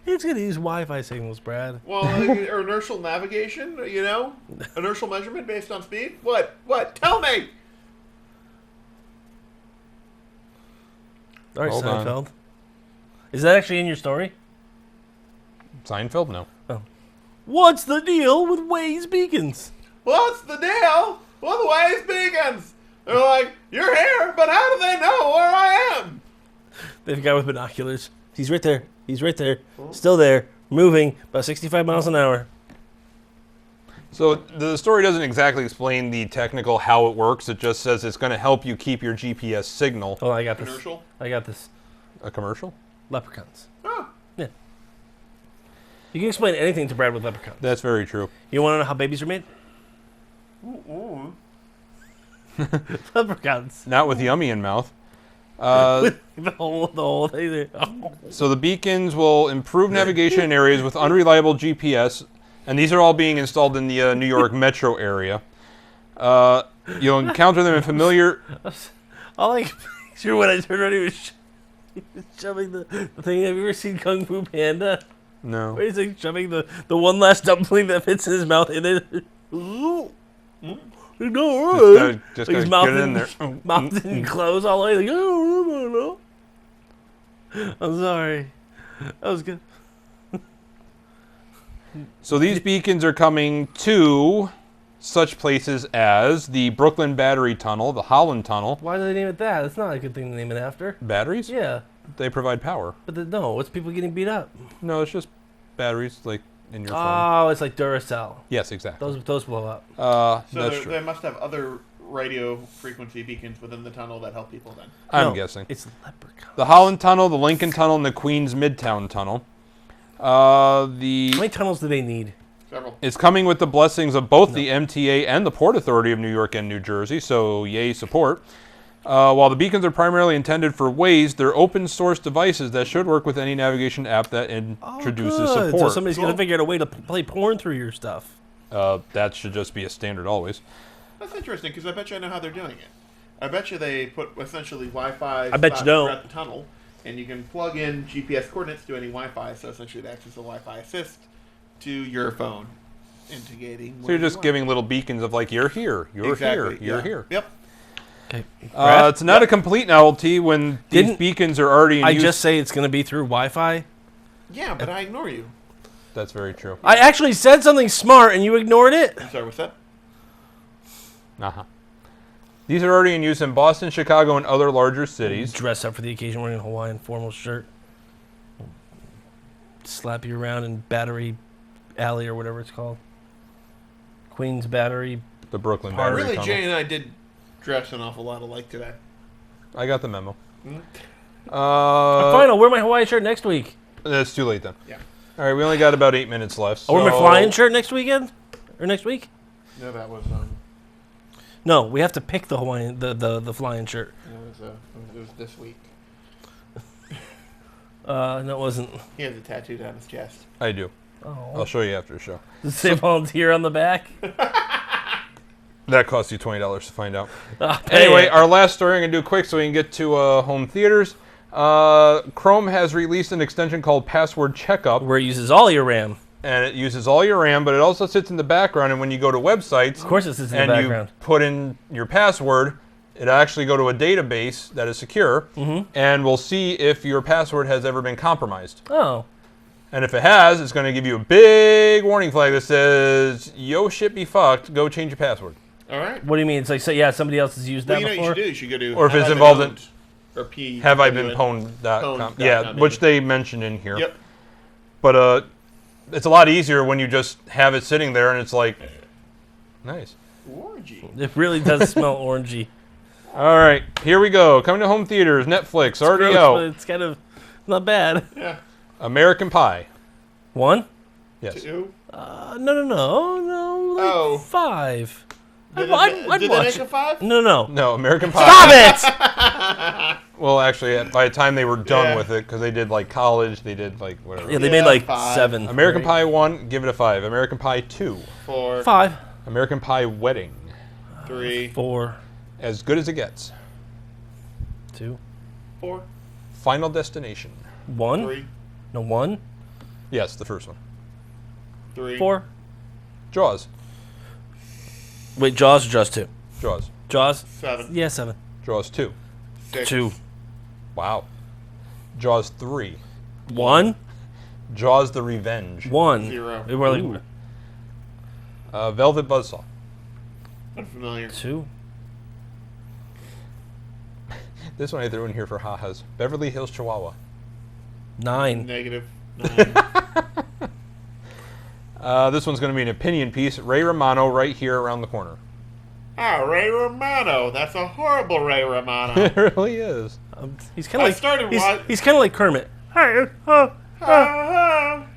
He's gonna use Wi-Fi signals, Brad. Well, or inertial navigation, you know? Inertial measurement based on speed? What? What? Tell me! All right, Hold on. Seinfeld. Is that actually in your story? Seinfeld, no. What's the deal with Waze beacons? What's the deal with Waze beacons? They're like, you're here, but how do they know where I am? There's a guy with binoculars. He's right there. He's right there. Still there. Moving about 65 miles an hour. So the story doesn't exactly explain the technical how it works. It just says it's going to help you keep your GPS signal. Oh, I got this. Inertial? I got this. A commercial? Leprechauns. Oh, Yeah. You can explain anything to Brad with leprechauns. That's very true. You want to know how babies are made? Leprechauns. Not with yummy in mouth. The whole thing there. So the beacons will improve navigation in areas with unreliable GPS, and these are all being installed in the New York metro area. You'll encounter them in familiar... All I can picture when I turned around, he was shoving the thing. Have you ever seen Kung Fu Panda? No. Where he's like shoving the one last dumpling that fits in his mouth in it. No, Just like his gotta mouth get it in didn't- there. mouth didn't close all the way. Like, oh, no. I'm sorry. That was good. So these beacons are coming to such places as the Brooklyn Battery Tunnel, the Holland Tunnel. Why do they name it that? That's not a good thing to name it after. Batteries? Yeah, They provide power. but no, it's people getting beat up. No, it's just batteries, like in your phone. Oh, it's like Duracell. Yes, exactly. Those blow up. So That's true. they must have other radio frequency beacons within the tunnel that help people then. I'm No, guessing. It's leprechaun. The Holland Tunnel, the Lincoln Tunnel, and the Queens Midtown Tunnel. How many tunnels do they need? Several. It's coming with the blessings of both the MTA and the Port Authority of New York and New Jersey, so yay support. While the beacons are primarily intended for Waze, they're open source devices that should work with any navigation app that introduces Good. So support. somebody's going to figure out a way to play porn through your stuff. That should just be a standard always. That's interesting because I bet you I know how they're doing it. I bet you they put essentially Wi-Fi I bet you spots don't. throughout the tunnel, and you can plug in GPS coordinates to any Wi-Fi, so essentially it acts as a Wi-Fi assist to your phone, integrating. So you're just giving little beacons of like, you're here, you're here, you're here. Yep. Okay. It's not a complete novelty when these Didn't beacons are already in I use. just say it's going to be through Wi-Fi? Yeah, but I ignore you. That's very true. I actually said something smart and you ignored it? I'm sorry, what's that? Uh-huh. These are already in use in Boston, Chicago, and other larger cities. Dress up for the occasion wearing a Hawaiian formal shirt. Slap you around in Battery Alley or whatever it's called. Queens Battery. The Brooklyn Really, Battery Really, Tunnel. Jay and I did dress an awful lot alike today. I got the memo. Fine, I'll wear my Hawaiian shirt next week. It's too late then. Yeah. All right, we only got about 8 minutes left. I'll wear my so- flying shirt next weekend? Or next week? No, that was No, we have to pick the Hawaiian, the flying shirt. it was this week. No, it wasn't. He has a tattoo down his chest. I do. Oh. I'll show you after the show. Does it say volunteer on the back? That costs you $20 to find out. Pay Anyway, it. our last story I'm going to do quick so we can get to home theaters. Chrome has released an extension called Password Checkup, Where it uses all your RAM. and it uses all your RAM, but it also sits in the background, and when you go to websites Of course it sits in the and background. you put in your password, it actually go to a database that is secure, and will see if your password has ever been compromised. Oh. And if it has, it's going to give you a big warning flag that says, yo, shit be fucked, go change your password. All right. What do you mean? It's like, yeah, somebody else has used Well, that you know what before? you should do? You should go to Or if Have it's I Been involved in- Owned? Or P. Have I been pwned? pwned.com? Pwned.com, Yeah, maybe. which they mentioned in here. Yep. But it's a lot easier when you just have it sitting there and it's like, nice. Orgy. It really does smell orangey. All right, here we go. Coming to home theaters, Netflix, already Gross, out. but it's kind of not bad. Yeah. American Pie. One? Yes. 2. No. Like Oh. 5. Did I'd they watch make it. a 5? No. No, American Pie. Stop it! Well, actually, by the time they were done Yeah. with it, because they did like college, they did like whatever. Yeah, they Yeah, made like 5. 7. American Pie 1, give it a 5. American Pie 2. 4. 5. American Pie Wedding. 3. 4. As good as it gets. 2. 4. Final Destination. 1? 3. No, 1? Yes, the first one. 3. 4? Jaws. Wait, Jaws or Jaws 2? Jaws. Jaws? 7. Yeah, 7. Jaws 2. 6. 2. Wow. Jaws 3. 1? Jaws the Revenge. 1. 0. We were like Velvet Buzzsaw. Unfamiliar. 2. This one I threw in here for ha-has. Beverly Hills Chihuahua. 9. Negative. 9. This one's going to be an opinion piece. Ray Romano right here around the corner. Ray Romano. That's a horrible Ray Romano. It really is. He's kind I of like started he's kind of like Kermit. Hey,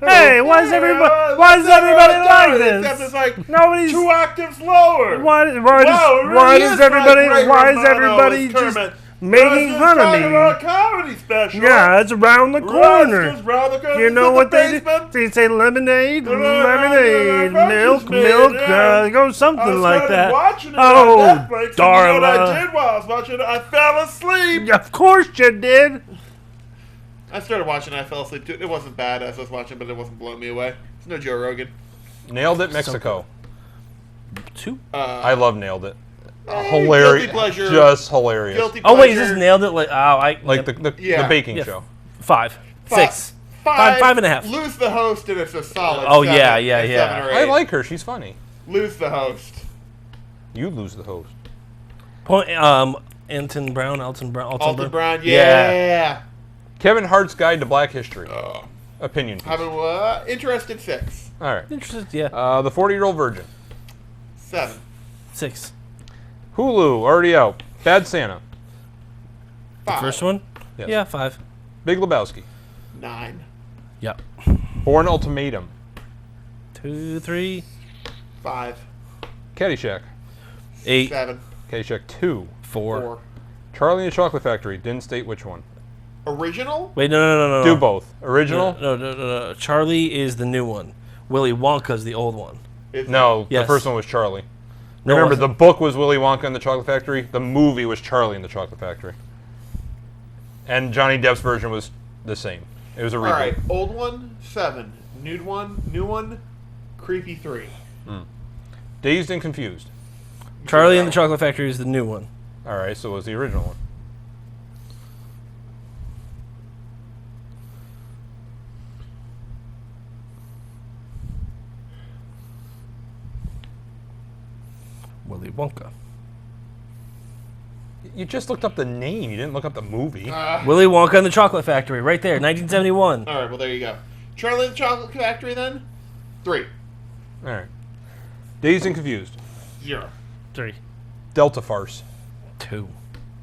Hey, why does everybody like this? Except it's like Nobody's 2 octaves lower. why Wow, it really why is does like everybody Ray why is Romano everybody as just Kermit. making Just fun of talking about a me? comedy special. Yeah, it's around the Right, corner. it's just round the corner. You It's know in what the they do? basement. They say lemonade, Yeah, lemonade, yeah, milk, yeah, milk, yeah. go something I like started that. watching it Oh, on Netflix, and you know what I Darla. did while I was watching it? I fell asleep. Yeah, of course you did. I started watching it. I fell asleep too. It wasn't bad as I was watching, but it wasn't blowing me away. It's no Joe Rogan. Nailed It, Mexico. 2. I love Nailed It. Guilty Hilarious. pleasure. Just hilarious. Guilty Oh wait, is pleasure. this nailed it? Like Like the Yeah. baking Yeah. show. 5, 6, 5, 5.5. Lose the host, and it's a solid. Oh, 7, yeah, a yeah. 7 or 8. I like her. She's funny. Lose the host. You lose the host. Alton Brown. Alton Brown. Yeah. Yeah. Kevin Hart's Guide to Black History. Opinion piece. I'm interested 6. All right. Interested? Yeah. The 40-Year-Old Virgin. 7. 6. Hulu, already out. Bad Santa. 5. First one? Yes. Yeah, 5. Big Lebowski. 9. Yep. Born Ultimatum. 2, 3, 5. Caddyshack. 8, 7. Caddyshack 2. 4. 4. Charlie and the Chocolate Factory. Didn't state which one. Original? Wait, no. Do both. Original? No. Charlie is the new one. Willy Wonka's the old one. No, Yes. the first one was Charlie. No, Remember, it the wasn't. book was Willy Wonka and the Chocolate Factory. The movie was Charlie and the Chocolate Factory. And Johnny Depp's version was the same. It was a reboot. Alright, old one, 7. New one, creepy 3. Dazed and Confused. Charlie and the Chocolate Factory is the new one. All right, so was the original one. Willy Wonka. You just looked up the name. You didn't look up the movie. Willy Wonka and the Chocolate Factory, right there, 1971. Alright, well, there you go. Charlie and the Chocolate Factory, then? 3. All right. Dazed and Confused. 0. 3, Delta Farce. 2.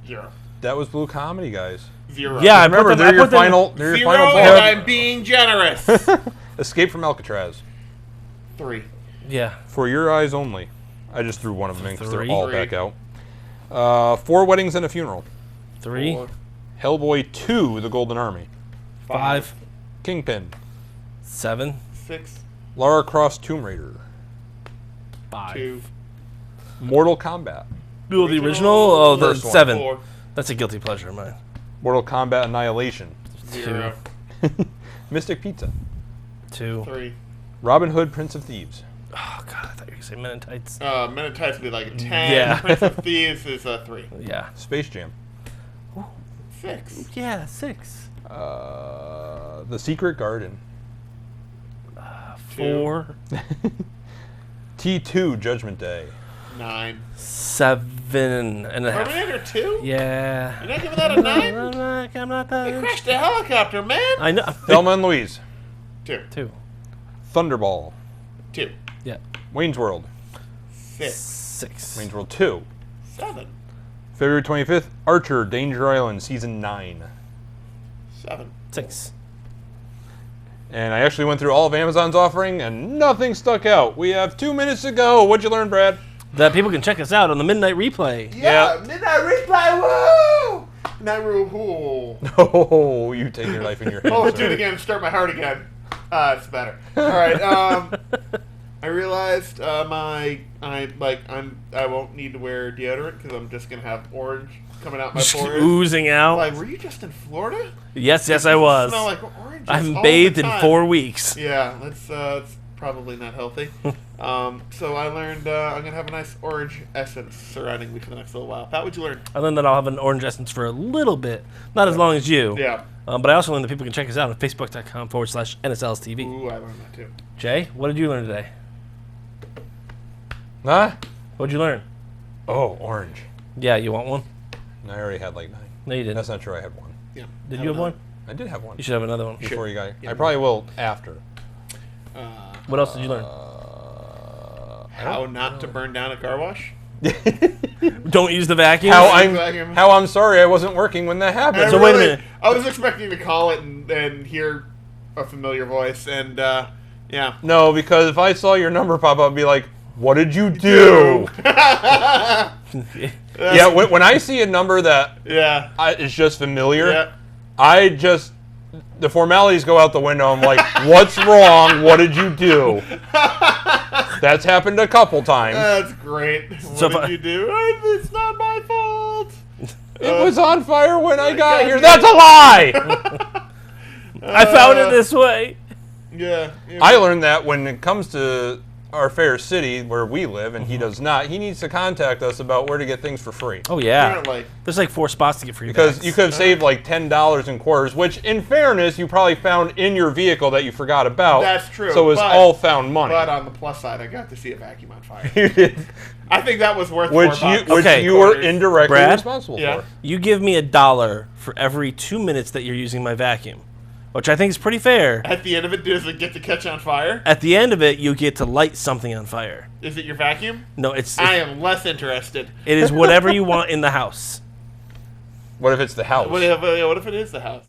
0. That was Blue Comedy, guys. 0. Yeah, I Remember, put them, they're I your put them- final. They're 0, your final and ball. I'm being generous. Escape from Alcatraz. 3. Yeah. For Your Eyes Only. I just threw one of them in because they're 3. all 3. back out. 4 Weddings and a Funeral. 3, 4. Hellboy 2, The Golden Army. 5, Kingpin. 7, 6. Lara Croft Tomb Raider. 5. 2. Mortal Kombat. Oh, the original? Oh, the First one. 7. 4. That's a guilty pleasure of mine. Mortal Kombat Annihilation. 0. Mystic Pizza. 2. 3. Robin Hood, Prince of Thieves. Oh, God, I thought you were going to say Men in Tights. Men in Tights would be like a 10. Yeah. Prince of Thieves is a 3. Yeah. Space Jam. 6. Yeah, 6. The Secret Garden. 4, T2, Judgment Day. 9. 7 and a half. Terminator 2? Yeah. You're not giving that a 9? I'm not that They interested. crashed a helicopter, man. I know. Thelma and Louise. 2. 2. Thunderball. 2. Yeah. Wayne's World. 6. 6. Wayne's World 2. 7. February 25th, Archer, Danger Island, Season 9. 7. 6. And I actually went through all of Amazon's offering, and nothing stuck out. We have 2 minutes to go. What'd you learn, Brad? That people can check us out on the Midnight Replay. Yeah. Midnight Replay, woo! Midnight Replay. Oh, you take your life in your hands. Oh, sir. do it again. Start my heart again. It's better. All right. I realized I won't need to wear deodorant because I'm just gonna have orange coming out my Just pores. oozing out. Like, were you just in Florida? Yes, I was. Smell like oranges I all haven't the bathed in time. 4 weeks. Yeah, it's probably not healthy. So I learned I'm gonna have a nice orange essence surrounding me for the next little while. Pat, what'd you learn? I learned that I'll have an orange essence for a little bit. Not as long as you. Yeah. But I also learned that people can check us out on Facebook.com/NSLSTV. Ooh, I learned that too. Jay, what did you learn today? Huh? What'd you learn? Oh, orange. Yeah, you want one? I already had like 9. No, you didn't. That's not true. I had 1. Yeah. Did you have one? I did have 1. You should have another one. Before you got here. I probably will after. What else did you learn? How not to burn down a car wash? Don't use the vacuum. How Vacuum. I'm sorry I wasn't working when that happened. So wait a minute. I was expecting to call it and hear a familiar voice, and yeah. No, because if I saw your number pop up, I'd be like, "What did you do?" Yeah, when I see a number that Yeah. is just familiar, Yeah. the formalities go out the window. I'm like, "What's wrong? What did you do?" That's happened a couple times. That's great. So What did you do? It's not my fault. It was on fire when I got God here. damn That's a lie. I found it this way. Yeah. I learned that when it comes to our fair city where we live, and he does not, he needs to contact us about where to get things for free. Oh yeah. Apparently. There's like 4 spots to get free Because bags. you could have saved like $10 in quarters, which, in fairness, you probably found in your vehicle that you forgot about. That's true, So it was but- all found money. But on the plus side, I got to see a vacuum on fire. You did. I think that was worth which $4. Okay. you were Quarters. indirectly Brad? responsible Yeah. for. You give me $1 for every 2 minutes that you're using my vacuum. which I think is pretty fair. At the end of it, does it get to catch on fire? At the end of it, you get to light something on fire. Is it your vacuum? No, it's I am less interested. it is whatever you want in the house. What if it's the house? What if it is the house?